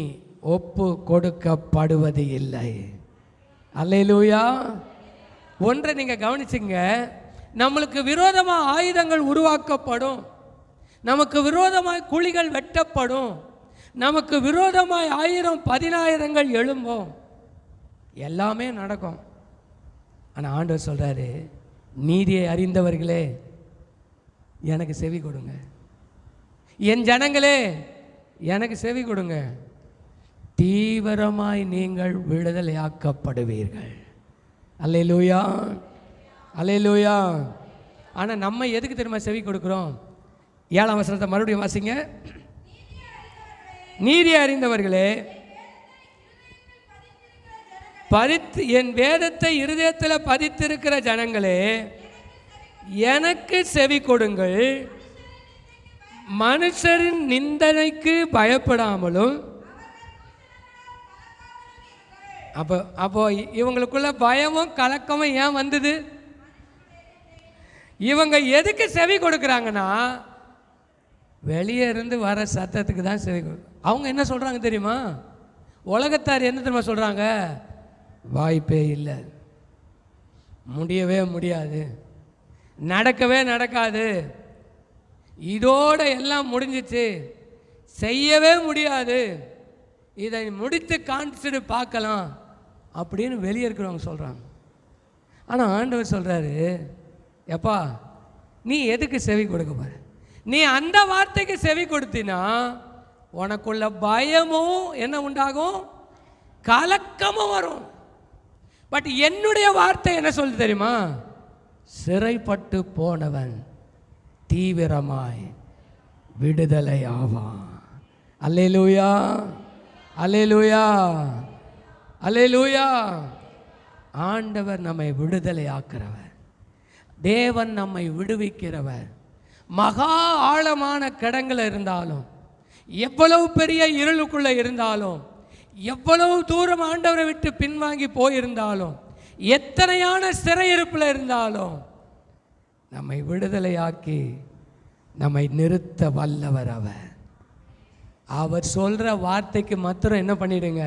ஒப்பு கொடுக்கப்படுவது இல்லை. அல்லேலூயா. ஒன்றை நீங்க கவனிச்சுங்க, நம்மளுக்கு விரோதமாக ஆயுதங்கள் உருவாக்கப்படும், நமக்கு விரோதமாய் குழிகள் வெட்டப்படும், நமக்கு விரோதமாய் 1000-10,000 எழும்பும், எல்லாமே நடக்கும். ஆனால் ஆண்டவர் சொல்றாரு, நீதியை அறிந்தவர்களே எனக்கு செவி கொடுங்க, என் ஜனங்களே எனக்கு செவி கொடுங்க, தீவிரமாய் நீங்கள் விடுதலையாக்கப்படுவீர்கள். அல்லேலூயா, அல்லேலூயா. ஆனால் நம்ம எதுக்கு தெரியுமா செவி கொடுக்குறோம்? 7ஆம் வசனத்தை மறுபடியும் வாசிங்க. நீதி அறிந்தவர்களே, என் வேதத்தை இருதயத்தில் பதித்திருக்கிற ஜனங்களே எனக்கு செவி கொடுங்கள், மனுஷரின் நிந்தனைக்கு பயப்படாமலும். அப்போ இவங்களுக்குள்ள பயமும் கலக்கமும் ஏன் வந்தது? இவங்க எதுக்கு செவி கொடுக்குறாங்கன்னா, வெளியே இருந்து வர சத்தத்துக்கு தான் செவி கொடு. அவங்க என்ன சொல்கிறாங்க தெரியுமா? உலகத்தார் என்ன தெரியுமா சொல்கிறாங்க? வாய்ப்பே இல்லை, முடியவே முடியாது, நடக்கவே நடக்காது, இதோட எல்லாம் முடிஞ்சிச்சு, செய்யவே முடியாது, இதை முடித்து காமிச்சிட்டு பார்க்கலாம் அப்படின்னு வெளியே இருக்கிறவங்க சொல்கிறாங்க. ஆனால் ஆண்டவர் சொல்கிறாரு, எப்பா நீ எதுக்கு செவி கொடுக்க போற? நீ அந்த வார்த்தைக்கு செவி கொடுத்தினா உனக்குள்ள பயமும் என்ன உண்டாகும், கலக்கமும் வரும். பட் என்னுடைய வார்த்தை என்ன சொல்லு தெரியுமா? சிறைப்பட்டு போனவன் தீவிரமாய் விடுதலை ஆவான். அல்லேலூயா, அல்லேலூயா, அல்லேலூயா. ஆண்டவர் நம்மை விடுதலை ஆக்கிறவர், தேவன் நம்மை விடுவிக்கிறவர். மகா ஆழமான கடங்கள் இருந்தாலும், எவ்வளவு பெரிய இருளுக்குள்ள இருந்தாலும், எவ்வளவு தூரம் ஆண்டவரை விட்டு பின்வாங்கி போயிருந்தாலும், எத்தனையான சிறையிருப்பில் இருந்தாலும், நம்மை விடுதலையாக்கி நம்மை நிறுத்த வல்லவர் அவர். அவர் சொல்ற வார்த்தைக்கு மாத்திரம் என்ன பண்ணிடுங்க,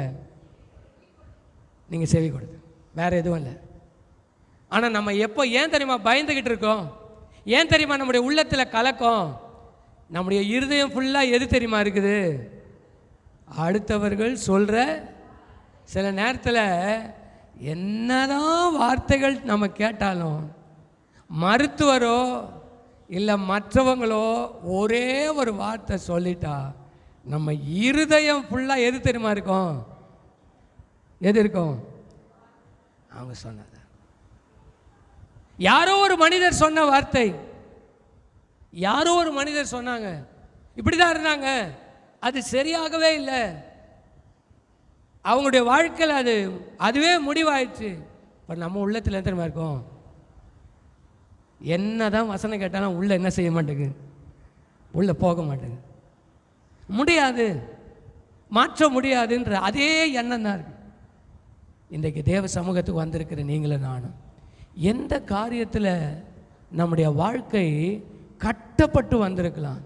நீங்க செவி கொடுத்து, வேற எதுவும் இல்லை. ஆனால் நம்ம எப்போ ஏன் தெரியுமா பயந்துக்கிட்டு இருக்கோம்? ஏன் தெரியுமா நம்முடைய உள்ளத்தில் கலக்கம்? நம்முடைய இருதயம் ஃபுல்லாக எது தெரியுமா இருக்குது? அடுத்தவர்கள் சொல்கிற சில நேரத்தில் என்னதான் வார்த்தைகள் நம்ம கேட்டாலும், மருத்துவரோ இல்லை மற்றவங்களோ ஒரே ஒரு வார்த்தை சொல்லிட்டா நம்ம இருதயம் ஃபுல்லாக எது தெரியுமா இருக்கும்? எது இருக்கும்? அவங்க சொன்னது. யாரோ ஒரு மனிதர் சொன்ன வார்த்தை, யாரோ ஒரு மனிதர் சொன்னாங்க, இப்படி தான் இருந்தாங்க, அது சரியாகவே இல்லை, அவங்களுடைய வாழ்க்கையில் அதுவே முடிவாயிடுச்சு. இப்போ நம்ம உள்ளத்தில் என்ன தெரியுமா இருக்கும்? என்ன தான் வசனம் கேட்டாலும் உள்ளே என்ன செய்ய மாட்டேங்குது, உள்ளே போக மாட்டேங்குது, முடியாது, மாற்ற முடியாதுன்ற அதே எண்ணம் தான் இருக்கு. இன்றைக்கு தேவ சமூகத்துக்கு வந்திருக்கிற நீங்களும் நானும் எந்த காரியத்தில் நம்முடைய வாழ்க்கை கட்டப்பட்டு வந்திருக்கலாம்.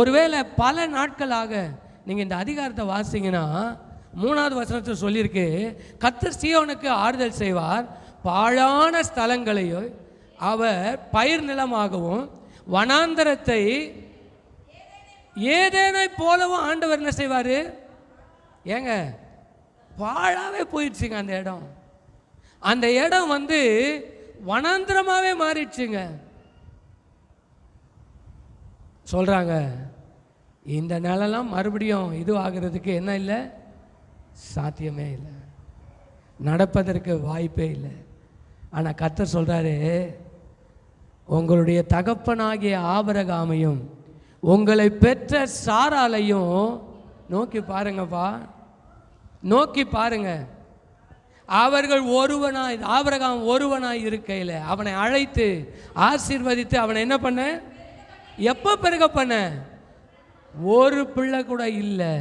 ஒருவேளை பல நாட்களாக நீங்கள் இந்த அதிகாரத்தை வாசிங்கன்னா 3வது வசனத்தை சொல்லியிருக்கு, கர்த்தர் சீயோனுக்கு ஆறுதல் செய்வார், பாழான ஸ்தலங்களையும் அவர் பயிர் நிலமாகவும் வனாந்தரத்தை ஏதேனை போலவும் ஆண்டவர் என்ன செய்வார்? ஏங்க பாழாவே போயிடுச்சுங்க அந்த இடம். அந்த இடம் வனாந்திரமாகவே மாறிடுச்சுங்க. சொல்கிறாங்க, இந்த நிலம்லாம் மறுபடியும் இது ஆகிறதுக்கு என்ன இல்லை, சாத்தியமே இல்லை, நடப்பதற்கு வாய்ப்பே இல்லை. ஆனால் கர்த்தர் சொல்கிறாரு, உங்களுடைய தகப்பனாகிய ஆபிரகாமையும் உங்களை பெற்ற சாராளையும் நோக்கி பாருங்கப்பா, நோக்கி பாருங்க. அவர்கள் ஒருவனாய், ஆபிரகாம் ஒருவனாய் இருக்கையில் அவனை அழைத்து ஆசீர்வதித்து அவனை என்ன பண்ண, எப்போ பெருக பண்ண? ஒரு பிள்ளை கூட இல்லை,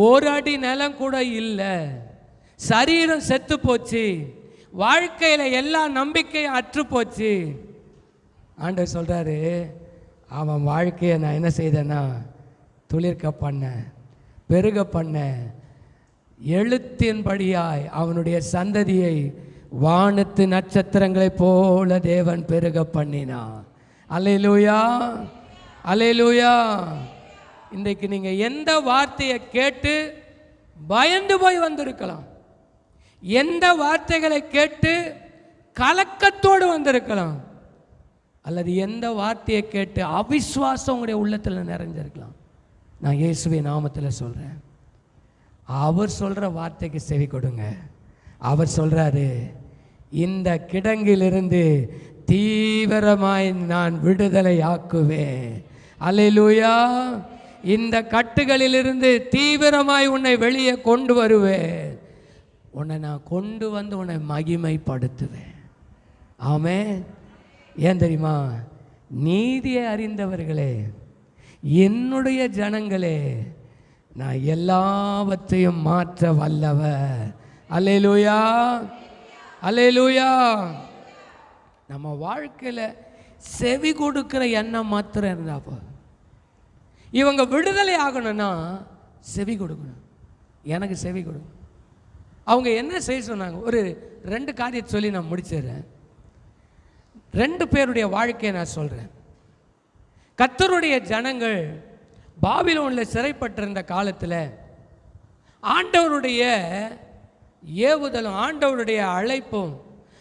ஒரு அடி நிலம் கூட இல்லை, சரீரம் செத்து போச்சு, வாழ்க்கையில் எல்லா நம்பிக்கையும் அற்று போச்சு. ஆண்டவர் சொல்கிறாரு, அவன் வாழ்க்கையை நான் என்ன செய்தேன்னா துளிர்க்க பண்ண, பெருக பண்ண, எழுத்தின்படியாய் அவனுடைய சந்ததியை வானத்து நட்சத்திரங்களைப் போல தேவன் பெருக பண்ணினான். அல்லேலூயா, அல்லேலூயா. இன்றைக்கு நீங்கள் எந்த வார்த்தையை கேட்டு பயந்து போய் வந்திருக்கலாம், எந்த வார்த்தைகளை கேட்டு கலக்கத்தோடு வந்திருக்கலாம், அல்லது எந்த வார்த்தையை கேட்டு அவிசுவாசம் உங்களுடைய உள்ளத்தில் நிறைஞ்சிருக்கலாம். நான் இயேசுவின் நாமத்தில் சொல்கிறேன், அவர் சொல்கிற வார்த்தைக்கு செவி கொடுங்க. அவர் சொல்கிறாரு, இந்த கிடங்கிலிருந்து தீவிரமாய் நான் விடுதலை ஆக்குவேன். அல்லேலூயா. இந்த கட்டுகளிலிருந்து தீவிரமாய் உன்னை வெளியே கொண்டு வருவேன். உன்னை நான் கொண்டு வந்து உன்னை மகிமைப்படுத்துவேன். ஆமென். ஏன் தெரியுமா? நீதியை அறிந்தவர்களே, என்னுடைய ஜனங்களே, நான் எல்லாவற்றையும் மாற்ற வல்லவர். அல்லேலூயா, அல்லேலூயா. நம்ம வாழ்க்கையில் செவி கொடுக்கிற எண்ணம் மாத்திரம் இருந்தால் போதும். இவங்க விடுதலை ஆகணும்னா செவி கொடுக்கணும். எனக்கு செவி கொடுக்கணும். அவங்க என்ன செய்ய சொன்னாங்க? ஒரு 2 காரியத்தை சொல்லி நான் முடிச்சிடுறேன். 2 பேருடைய வாழ்க்கையை நான் சொல்கிறேன். கர்த்தருடைய ஜனங்கள் பாபிலோனில் சிறைப்பட்டிருந்த காலத்தில் ஆண்டவருடைய ஏவுதலும் ஆண்டவருடைய அழைப்பும்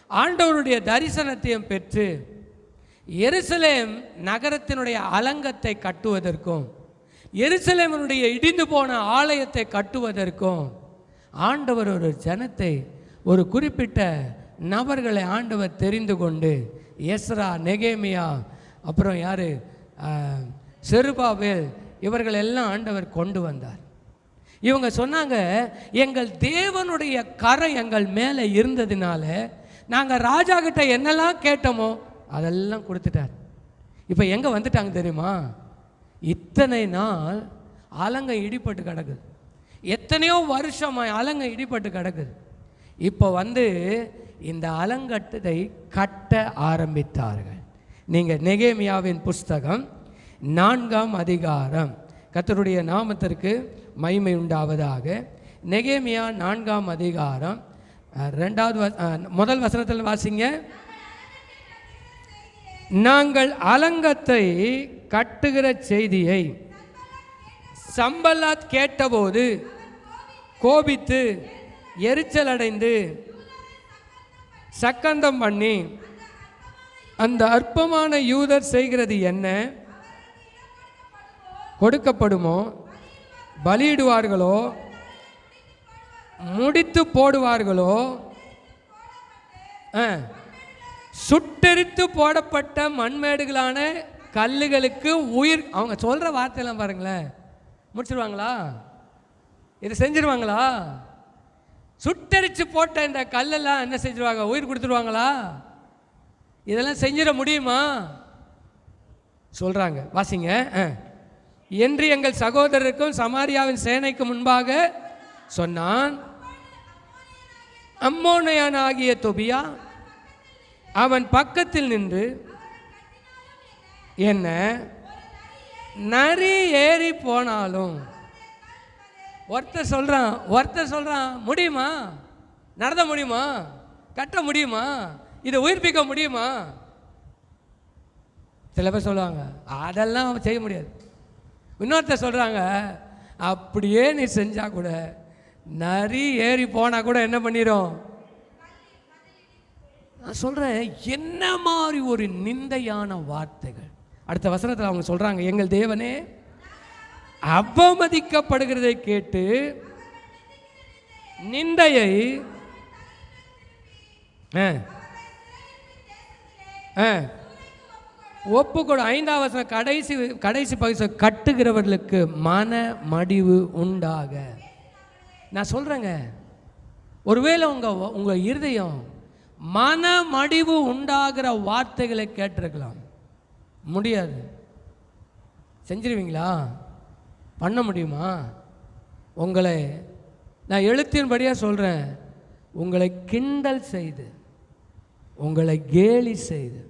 ஆண்டவருடைய தரிசனத்தையும் பெற்று எருசலேம் நகரத்தினுடைய அலங்கத்தை கட்டுவதற்கும் எருசலேமினுடைய இடிந்து போன ஆலயத்தை கட்டுவதற்கும் ஆண்டவர் ஒரு ஜனத்தை, ஒரு குறிப்பிட்ட நபர்களை ஆண்டவர் தெரிந்து கொண்டு எஸ்ரா, நெகேமியா, அப்புறம் யார், செருபாபேல், இவர்கள் எல்லாம் ஆண்டவர் கொண்டு வந்தார். இவங்க சொன்னாங்க, எங்கள் தேவனுடைய கரம் எங்கள் மேலே இருந்ததுனால நாங்கள் ராஜா கிட்ட என்னெல்லாம் கேட்டோமோ அதெல்லாம் கொடுத்துட்டார். இப்போ எங்கே வந்துட்டாங்க தெரியுமா? இத்தனை நாள் அலங்க இடிப்பட்டு கிடக்குது, எத்தனையோ வருஷமாக அலங்க இடிப்பட்டு கிடக்குது. இப்போ வந்து இந்த அலங்கட்டத்தை கட்ட ஆரம்பித்தார்கள். நீங்கள் நெகேமியாவின் புஸ்தகம் 4ஆம் அதிகாரம், கர்த்தருடைய நாமத்திற்கு மகிமை உண்டாவதாக. நெகேமியா 4ஆம் அதிகாரம் 1 வசனத்தில் வாசிங்க. நாங்கள் அலங்கத்தை கட்டுகிற செய்தியை சம்பல்லாத் கேட்டபோது கோபித்து எரிச்சல் அடைந்து சக்கந்தம் பண்ணி, அந்த அற்பமான யூதர் செய்கிறது என்ன? கொடுக்கப்படுமோ? பலியிடுவார்களோ? முடித்து போடுவார்களோ? சுட்டெரித்து போடப்பட்ட மண்மேடுகளான கல்லுகளுக்கு உயிர். அவங்க சொல்கிற வார்த்தையெல்லாம் பாருங்களேன். முடிச்சிருவாங்களா? இதை செஞ்சிருவாங்களா? சுட்டரிச்சு போட்ட இந்த கல்லெல்லாம் என்ன செஞ்சிருவாங்க? உயிர் கொடுத்துருவாங்களா? இதெல்லாம் செஞ்சிட முடியுமா? சொல்கிறாங்க, வாசிங்க. என்று எங்கள் சகோதரருக்கும் சமாரியாவின் சேனைக்கு முன்பாக சொன்னான். அம்மோனியன் ஆகிய தொபியா அவன் பக்கத்தில் நின்று, என்ன நரி ஏறி போனாலும், ஒருத்தர் சொல்கிறான் முடியுமா? நடத்த முடியுமா? கட்ட முடியுமா? இதை உயிர்ப்பிக்க முடியுமா? சில பேர் சொல்லுவாங்க அதெல்லாம் செய்ய முடியாது. இன்னொருத்தர் சொல்கிறாங்க அப்படியே நீ செஞ்சா கூட நரி ஏறி போனால் கூட என்ன பண்ணிடும்? நான் சொல்கிறேன், என்ன மாதிரி ஒரு நிந்தையான வார்த்தைகள். அடுத்த வசனத்தில் அவங்க சொல்கிறாங்க, எங்கள் தேவனே அவமதிக்கப்படுகிறதை கேட்டு நிந்தையை ஒப்புக்கொடு. 5ஆம் வசனம் கடைசி பகுதி, கட்டுகிறவர்களுக்கு மன மடிவு உண்டாக. நான் சொல்கிறேங்க, ஒருவேளை உங்கள் இருதயம் மன மடிவு உண்டாகிற வார்த்தைகளை கேட்டிருக்கலாம். முடியாது. செஞ்சிருவீங்களா? பண்ண முடியுமா? உங்களை நான் எழுத்தின்படியாக சொல்கிறேன், உங்களை கிண்டல் செய்து, உங்களை கேலி செய்து,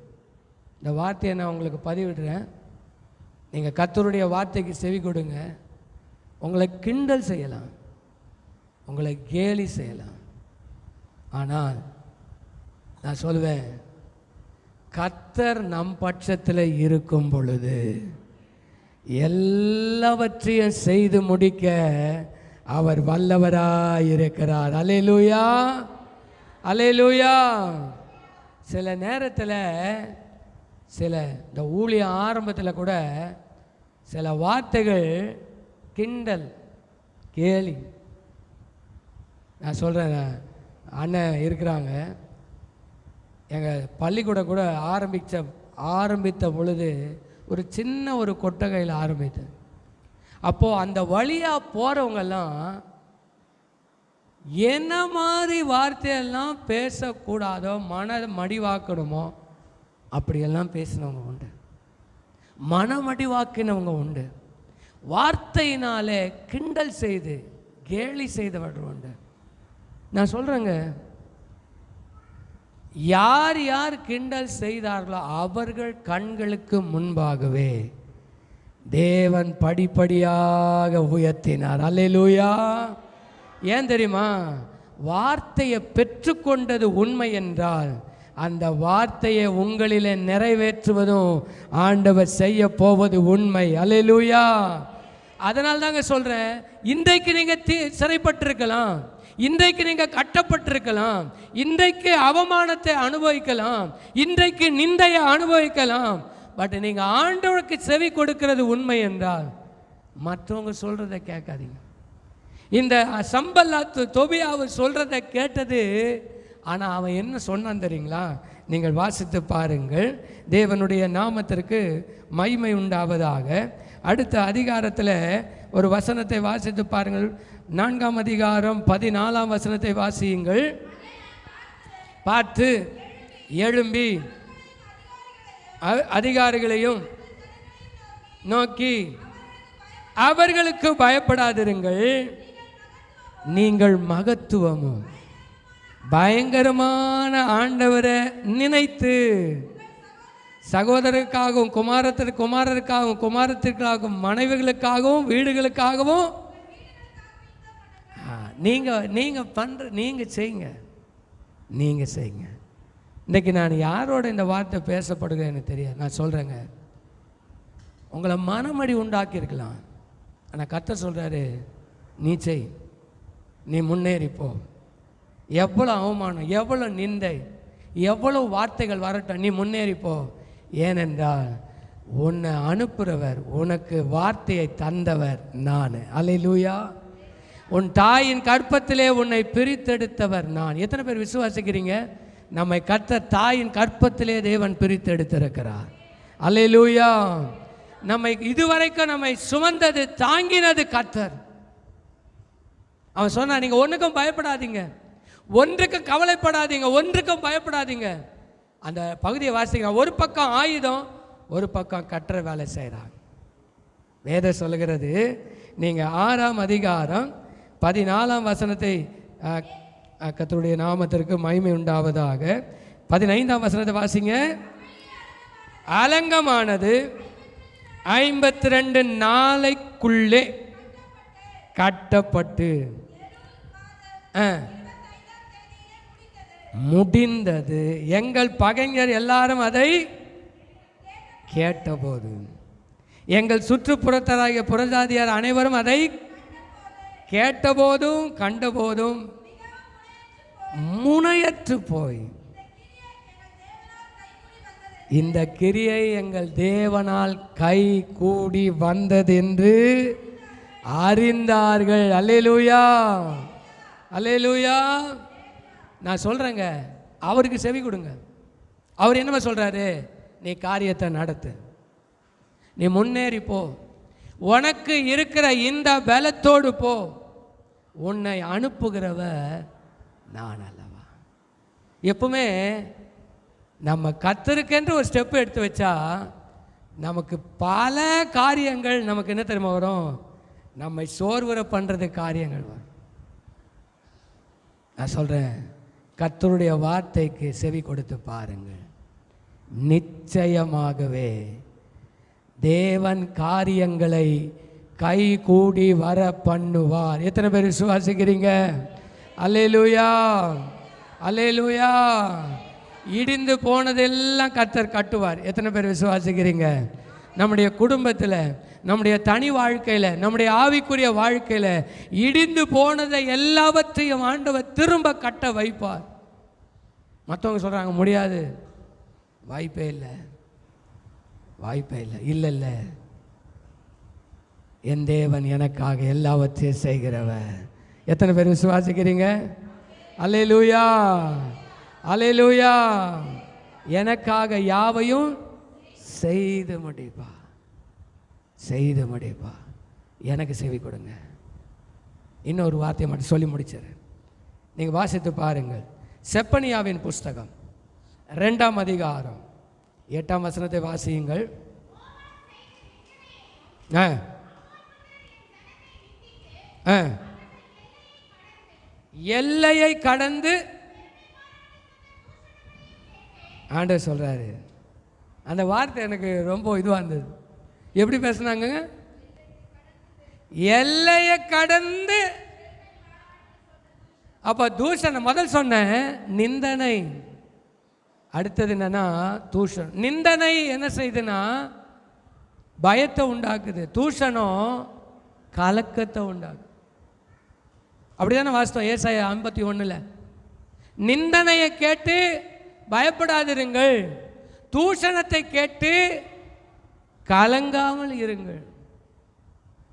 இந்த வார்த்தையை நான் உங்களுக்கு பதிவிடுறேன். நீங்கள் கர்த்தருடைய வார்த்தைக்கு செவி கொடுங்க. உங்களை கிண்டல் செய்யலாம், உங்களை கேலி செய்யலாம். ஆனால் நான் சொல்வேன், கர்த்தர் நம் பட்சத்தில் இருக்கும் பொழுது எல்லாவற்றையும் செய்து முடிக்க அவர் வல்லவராய் இருக்கிறார். அல்லேலூயா, அல்லேலூயா. சில நேரத்தில் இந்த ஊழிய ஆரம்பத்தில் கூட சில வார்த்தைகள் கிண்டல் கேலி. நான் சொல்கிறேன், அண்ணன் இருக்கிறாங்க, எங்கள் பள்ளிக்கூடம் கூட ஆரம்பித்த பொழுது ஒரு சின்ன ஒரு கொட்டகையில் ஆரம்பித்தது. அப்போது அந்த வழியாக போகிறவங்கெல்லாம் என்ன மாதிரி வார்த்தையெல்லாம் பேசக்கூடாதோ, மடிவாக்கணுமோ அப்படியெல்லாம் பேசினவங்க உண்டு, மனமடிவாக்கினவங்க உண்டு, வார்த்தையினாலே கிண்டல் செய்து கேலி செய்தவர்கள் உண்டு. நான் சொல்கிறேங்க, யார் யார் கிண்டல் செய்தார்களோ அவர்கள் கண்களுக்கு முன்பாகவே தேவன் படிப்படியாக உயர்த்தினார். அல்லேலூயா. ஏன் தெரியுமா? வார்த்தையை பெற்றுக்கொண்டது உண்மை என்றால் அந்த வார்த்தையை உங்களிலே நிறைவேற்றுவதும் ஆண்டவர் செய்ய போவது உண்மை. அல்லேலூயா. அதனால தாங்க சொல்கிறேன், இன்றைக்கு நீங்கள் சிறைப்பட்டிருக்கலாம், இன்றைக்கு நீங்கள் கட்டப்பட்டிருக்கலாம், இன்றைக்கு அவமானத்தை அனுபவிக்கலாம், இன்றைக்கு நிந்தையை அனுபவிக்கலாம். பட் நீங்கள் ஆண்டவருக்கு செவி கொடுக்கிறது உண்மை என்றால் மற்றவங்க சொல்கிறத கேட்காதீங்க. இந்த சம்பல்லாத்து தொபியாவை சொல்கிறத கேட்டது, ஆனால் அவன் என்ன சொன்னான் தெரியுங்களா? நீங்கள் வாசித்து பாருங்கள். தேவனுடைய நாமத்திற்கு மகிமை உண்டாவதாக. அடுத்த அதிகாரத்தில் ஒரு வசனத்தை வாசித்து பாருங்கள். 4ஆம் அதிகாரம் 14ஆம் வசனத்தை வாசியுங்கள். பார்த்து எழும்பி அதிகாரிகளையும் நோக்கி அவர்களுக்கு பயப்படாதிருங்கள், நீங்கள் மகத்துவமும் பயங்கரமான ஆண்டவரை நினைத்து சகோதரருக்காகவும் குமாரருக்காகவும் குமாரத்திற்காகவும் மனைவிகளுக்காகவும் வீடுகளுக்காகவும் நீங்கள் செய்யுங்க. இன்றைக்கி நான் யாரோட இந்த வார்த்தை பேசப்படுகிறேன் எனக்கு தெரியாது. நான் சொல்கிறேங்க, உங்களை மனமடி உண்டாக்கியிருக்கலாம், ஆனால் கர்த்தர் சொல்கிறாரு, நீ செய், நீ முன்னேறிப்போ. எவ்வளோ அவமானம், எவ்வளோ நிந்தை, எவ்வளோ வார்த்தைகள் வரட்டும், நீ முன்னேறிப்போ. ஏனென்றால் உன்னை அனுப்புகிறவர், உனக்கு வார்த்தையை தந்தவர் நான். அல்லேலூயா. உன் தாயின் கற்பத்திலே உன்னை பிரித்தெடுத்தவர் நான். எத்தனை பேர் விசுவாசிக்கிறீங்க? நம்மை கர்த்தர் தாயின் கற்பத்திலே தேவன் பிரித்தெடுத்திருக்கிறார். அல்லேலூயா. நம்மை இதுவரைக்கும் நம்மை சுமந்தது தாங்கினது கர்த்தர். அவன் சொன்னா, நீங்கள் ஒன்றுக்கும் பயப்படாதீங்க, ஒன்றுக்கும் கவலைப்படாதீங்க, ஒன்றுக்கும் பயப்படாதீங்க. அந்த பகுதியை வாசிங்க. ஒரு பக்கம் ஆயுதம், ஒரு பக்கம் கற்ற வேலை செய்கிறாங்க. வேதம் சொல்லுகிறது, நீங்கள் 6ஆம் அதிகாரம் 14ஆம் வசனத்தை, கர்த்தருடைய நாமத்திற்கு மகிமை உண்டாவதாக, 15ஆம் வசனத்தை வாசிங்க. அலங்கமானது 52 நாளைக்குள்ளே கட்டப்பட்டு முடிந்தது. எங்கள் பகைஞர் எல்லாரும் அதை கேட்டபோது, எங்கள் சுற்றுப்புறத்தராகிய புறஜாதியார் அனைவரும் அதை கேட்டபோதும் கண்டபோதும் முனையற்று போய், இந்த கிரியை எங்கள் தேவனால் கை கூடி வந்தது என்று அறிந்தார்கள். அல்லேலூயா, அல்லேலூயா. நான் சொல்கிறேங்க, அவருக்கு செவி கொடுங்க. அவர் என்னமா சொல்கிறாரு? நீ காரியத்தை நடத்து, நீ முன்னேறி போ, உனக்கு இருக்கிற இந்த பலத்தோடு போ, உன்னை அனுப்புகிறவ நான் அல்லவா. எப்பவுமே நம்ம கர்த்தருக்கென்று ஒரு ஸ்டெப் எடுத்து வச்சா நமக்கு பல காரியங்கள் நமக்கு என்ன தெரியுமா வரும்? நம்மை சோர்வுற பண்ணுறது காரியங்கள் வரும். நான் சொல்கிறேன், கர்த்தருடைய வார்த்தைக்கு செவி கொடுத்து பாருங்கள். நிச்சயமாகவே தேவன் காரியங்களை கை கூடி வர பண்ணுவார். எத்தனை பேர் விசுவாசிக்கிறீங்க? அல்லேலூயா, அல்லேலூயா. இடிந்து போனதெல்லாம் கர்த்தர் கட்டுவார். எத்தனை பேர் விசுவாசிக்கிறீங்க? நம்முடைய குடும்பத்தில், நம்முடைய தனி வாழ்க்கையில், நம்முடைய ஆவிக்குரிய வாழ்க்கையில் இடிந்து போனதை எல்லாவற்றையும் ஆண்டவர் திரும்ப கட்ட வைப்பார். மற்றவங்க சொல்கிறாங்க முடியாது, வாய்ப்பே இல்லை, வாய்ப்பே இல்லை. இல்லை இல்லை, என் தேவன் எனக்காக எல்லாவற்றையும் செய்கிறவர். எத்தனை பேர் விசுவாசிக்கிறீங்க? அல்லேலூயா, அல்லேலூயா. எனக்காக யாவையும் செய்து முடிப்பா, செய்து முடிப்பா. எனக்கு செவி கொடுங்க. இன்னொரு வார்த்தையை மட்டும் சொல்லி முடிச்சிடுறேன். நீங்கள் வாசித்து பாருங்கள். செப்பனியாவின் புஸ்தகம் 2ஆம் அதிகாரம் 8ஆம் வசனத்தை வாசியுங்கள். எல்லையை கடந்து ஆண்டவர் சொல்றாரு. அந்த வார்த்தை எனக்கு ரொம்ப இதுவாக இருந்தது. எப்படி பேசுனாங்க? எல்லையை கடந்து. அப்ப தூஷணம் முதல் சொன்ன நிந்தனை, அடுத்தது என்னன்னா தூஷணம். நிந்தனை என்ன செய்யுதுன்னா பயத்தை உண்டாக்குது, தூஷணம் கலக்கத்தை உண்டாக்குது. அப்படிதானே வாஸ்தவம். ஏசாயா 51 நிந்தனையை கேட்டு பயப்படாதிருங்கள், தூஷணத்தை கேட்டு கலங்காமல் இருங்கள்.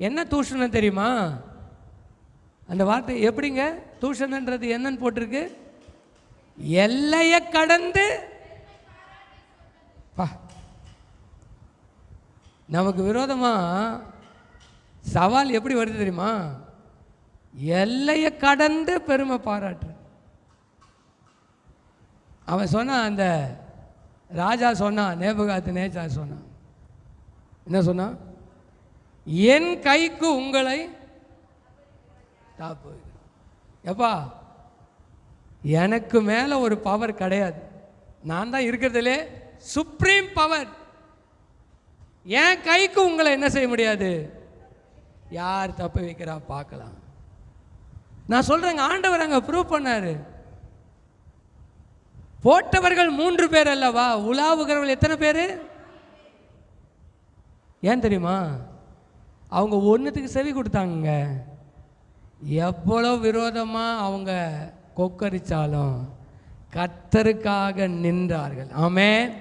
என்ன தூஷணம் தெரியுமா? அந்த வார்த்தை எப்படிங்க? தூஷணன்றது என்னன்னு போட்டிருக்கு? எல்லையை கடந்து. நமக்கு விரோதமா சவால் எப்படி வருது தெரியுமா? எல்லையை கடந்து பெருமை பாராட்டு. அவன் சொன்னான், அந்த ராஜா சொன்னான், நேபுகாத்து நேச்சார் சொன்னான். என்ன சொன்னான்? என் கைக்கு உங்களை தாப்பு. எப்பா, எனக்கு மேலே ஒரு பவர் கிடையாது, நான் தான் இருக்கிறதுலே சுப்ரீம் பவர். என் கைக்கு உங்களை என்ன செய்ய முடியாது. யார் தப்பு வைக்கிறா பார்க்கலாம். நான் சொல்றேங்க, ஆண்டவர் அங்கே ப்ரூவ் பண்ணாரு. போட்டவர்கள் 3 பேர் அல்லவா, உலாவுகிறவர்கள் எத்தனை பேர்? ஏன் தெரியுமா? அவங்க ஒன்றுத்துக்கு செவி கொடுத்தாங்க. எவ்வளோ விரோதமாக அவங்க கொக்கரிச்சாலும் கர்த்தருக்காக நின்றார்கள். ஆமென்,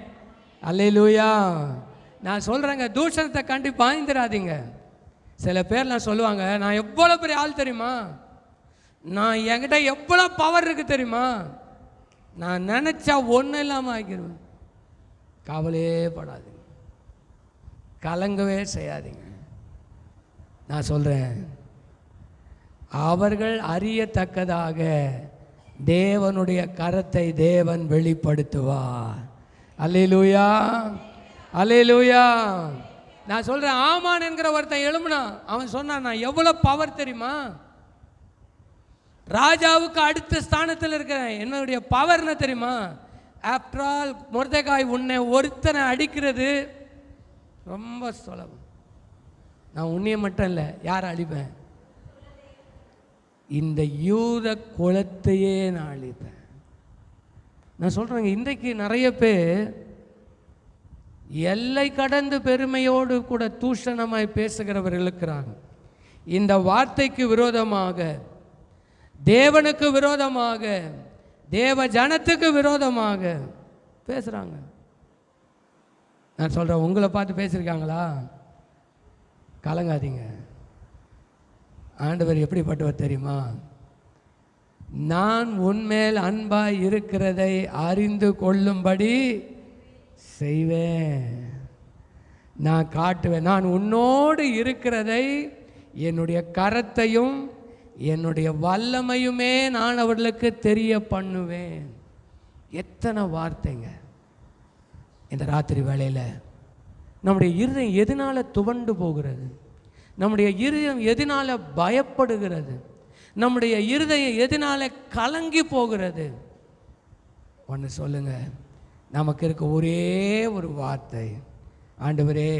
அல்லேலூயா. நான் சொல்கிறேங்க, தூஷணத்தை கண்டு பாய்ந்துடாதீங்க. சில பேர்லாம் சொல்லுவாங்க, நான் எவ்வளோ பெரிய ஆள் தெரியுமா, நான் என்கிட்ட எவ்வளோ பவர் இருக்குது தெரியுமா, நான் நினச்சா ஒன்றும் இல்லாமல் ஆக்கிடுவேன். கவலையே படாதீங்க, கலங்கவே செய்யாதீங்க. நான் சொல்கிறேன், அவர்கள் அறியத்தக்கதாக தேவனுடைய கரத்தை தேவன் வெளிப்படுத்துவார். அல்லேலூயா, அல்லேலூயா. நான் சொல்கிறேன், ஆமான் என்கிற ஒருத்தன் எழும்புனா, அவன் சொன்னான், நான் எவ்வளோ பவர் தெரியுமா, ராஜாவுக்கு அடுத்த ஸ்தானத்தில் இருக்கிறேன், என்னுடைய பவர் என்ன தெரியுமா. ஆஃப்டர் ஆல் மொர்தெகாய், உன்னை ஒருத்தனை அடிக்கிறது ரொம்ப சுலபம். நான் உன்னைய மட்டும் இல்லை, யாரை அழிப்பேன்? இந்த யூத குலத்தையே நான் அழிப்பேன். நான் சொல்கிறேங்க, இன்றைக்கு நிறைய பேர் எல்லை கடந்து பெருமையோடு கூட தூஷணமாய் பேசுகிறவர்கள் இருக்கிறாங்க. இந்த வார்த்தைக்கு விரோதமாக, தேவனுக்கு விரோதமாக, தேவ ஜனத்துக்கு விரோதமாக பேசுகிறாங்க. நான் சொல்கிறேன், உங்களை பார்த்து பேசியிருக்காங்களா? கலங்காதீங்க. ஆண்டவர் எப்படிப்பட்டவர் தெரியுமா? நான் உன்மேல் அன்பாய் இருக்கிறதை அறிந்து கொள்ளும்படி செய்வேன், நான் காட்டுவேன். நான் உன்னோடு இருக்கிறதை, என்னுடைய கரத்தையும் என்னுடைய வல்லமையுமே நான் அவர்களுக்கு தெரிய பண்ணுவேன். எத்தனை வார்த்தைங்க இந்த ராத்திரி வேளையில். நம்முடைய இருதயம் எதனால துவண்டு போகிறது? நம்முடைய இருதயம் எதனால பயப்படுகிறது? நம்முடைய இருதயம் எதனால கலங்கி போகிறது? ஒன்று சொல்லுங்க, நமக்கு இருக்க ஒரே ஒரு வார்த்தை, ஆண்டவரே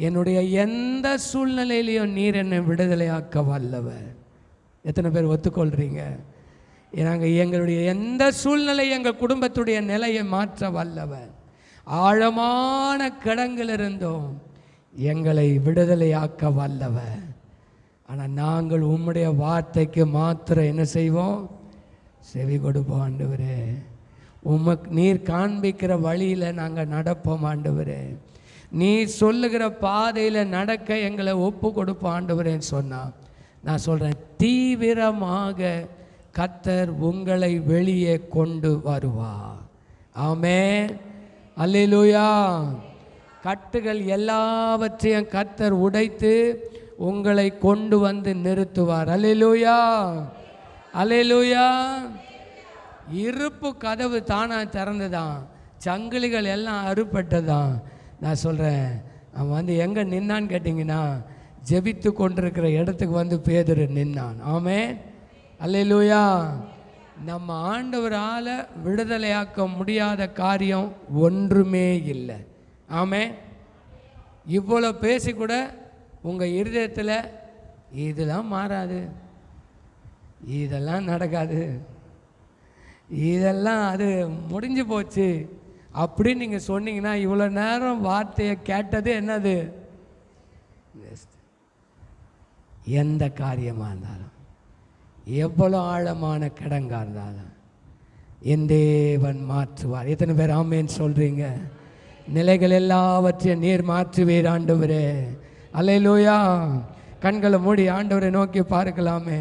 என்னுடைய எந்த சூழ்நிலையிலையும் நீர் என்னை விடுதலையாக்க வல்லவர். எத்தனை பேர் ஒத்துக்கொள்கிறீங்க? நாங்கள் எங்களுடைய எந்த சூழ்நிலை எங்கள் குடும்பத்துடைய நிலையை மாற்ற வல்லவர். ஆழமான கிடங்கில் இருந்தோம் எங்களை விடுதலையாக்க வல்லவர். ஆனால் நாங்கள் உம்முடைய வார்த்தைக்கு மாத்திரம் என்ன செய்வோம்? செவி கொடுப்போம் ஆண்டவரே. நீர் காண்பிக்கிற வழியில் நாங்கள் நடப்போம் ஆண்டவரே. நீ சொல்லுகிற பாதையில் நடக்க எங்களை ஒப்பு கொடுப்போம் ஆண்டவரேன்னு சொன்னான். நான் சொல்கிறேன், தீவிரமாக கர்த்தர் உங்களை வெளியே கொண்டு வருவார். ஆமென், அல்லேலூயா. கட்டுகள் எல்லாவற்றையும் கர்த்தர் உடைத்து உங்களை கொண்டு வந்து நிறுத்துவார். அல்லேலூயா, அல்லேலூயா. இருப்பு கதவு தானாக திறந்துதான், சங்கிலிகள் எல்லாம் அறுபட்டதான். நான் சொல்கிறேன், அவன் வந்து எங்கே நின்னான்னு கேட்டிங்கன்னா, ஜெபித்து கொண்டிருக்கிற இடத்துக்கு வந்து பேதுரு நின்னான். ஆமென், அல்லேலூயா. நம்ம ஆண்டவரால் விடுதலையாக்க முடியாத காரியம் ஒன்றுமே இல்லை. ஆமென். இவ்வளோ பேசி கூட உங்கள் இருதயத்தில் இதெல்லாம் மாறாது, இதெல்லாம் நடக்காது, இதெல்லாம் அது முடிஞ்சு போச்சு அப்படின்னு நீங்கள் சொன்னீங்கன்னா, இவ்வளோ நேரம் வார்த்தையை கேட்டது என்னது? எந்த காரியமாக இருந்தாலும், எவ்வளோ ஆழமான கிடங்காக இருந்தாலும் என் தேவன் மாற்றுவார். எத்தனை பேர் ஆமேன்னு சொல்கிறீங்க? நிலைகள் எல்லாவற்றையும் நீர் மாற்றுவீர் ஆண்டவரே. அல்லேலூயா. கண்களை மூடி ஆண்டவரை நோக்கி பார்க்கலாமே.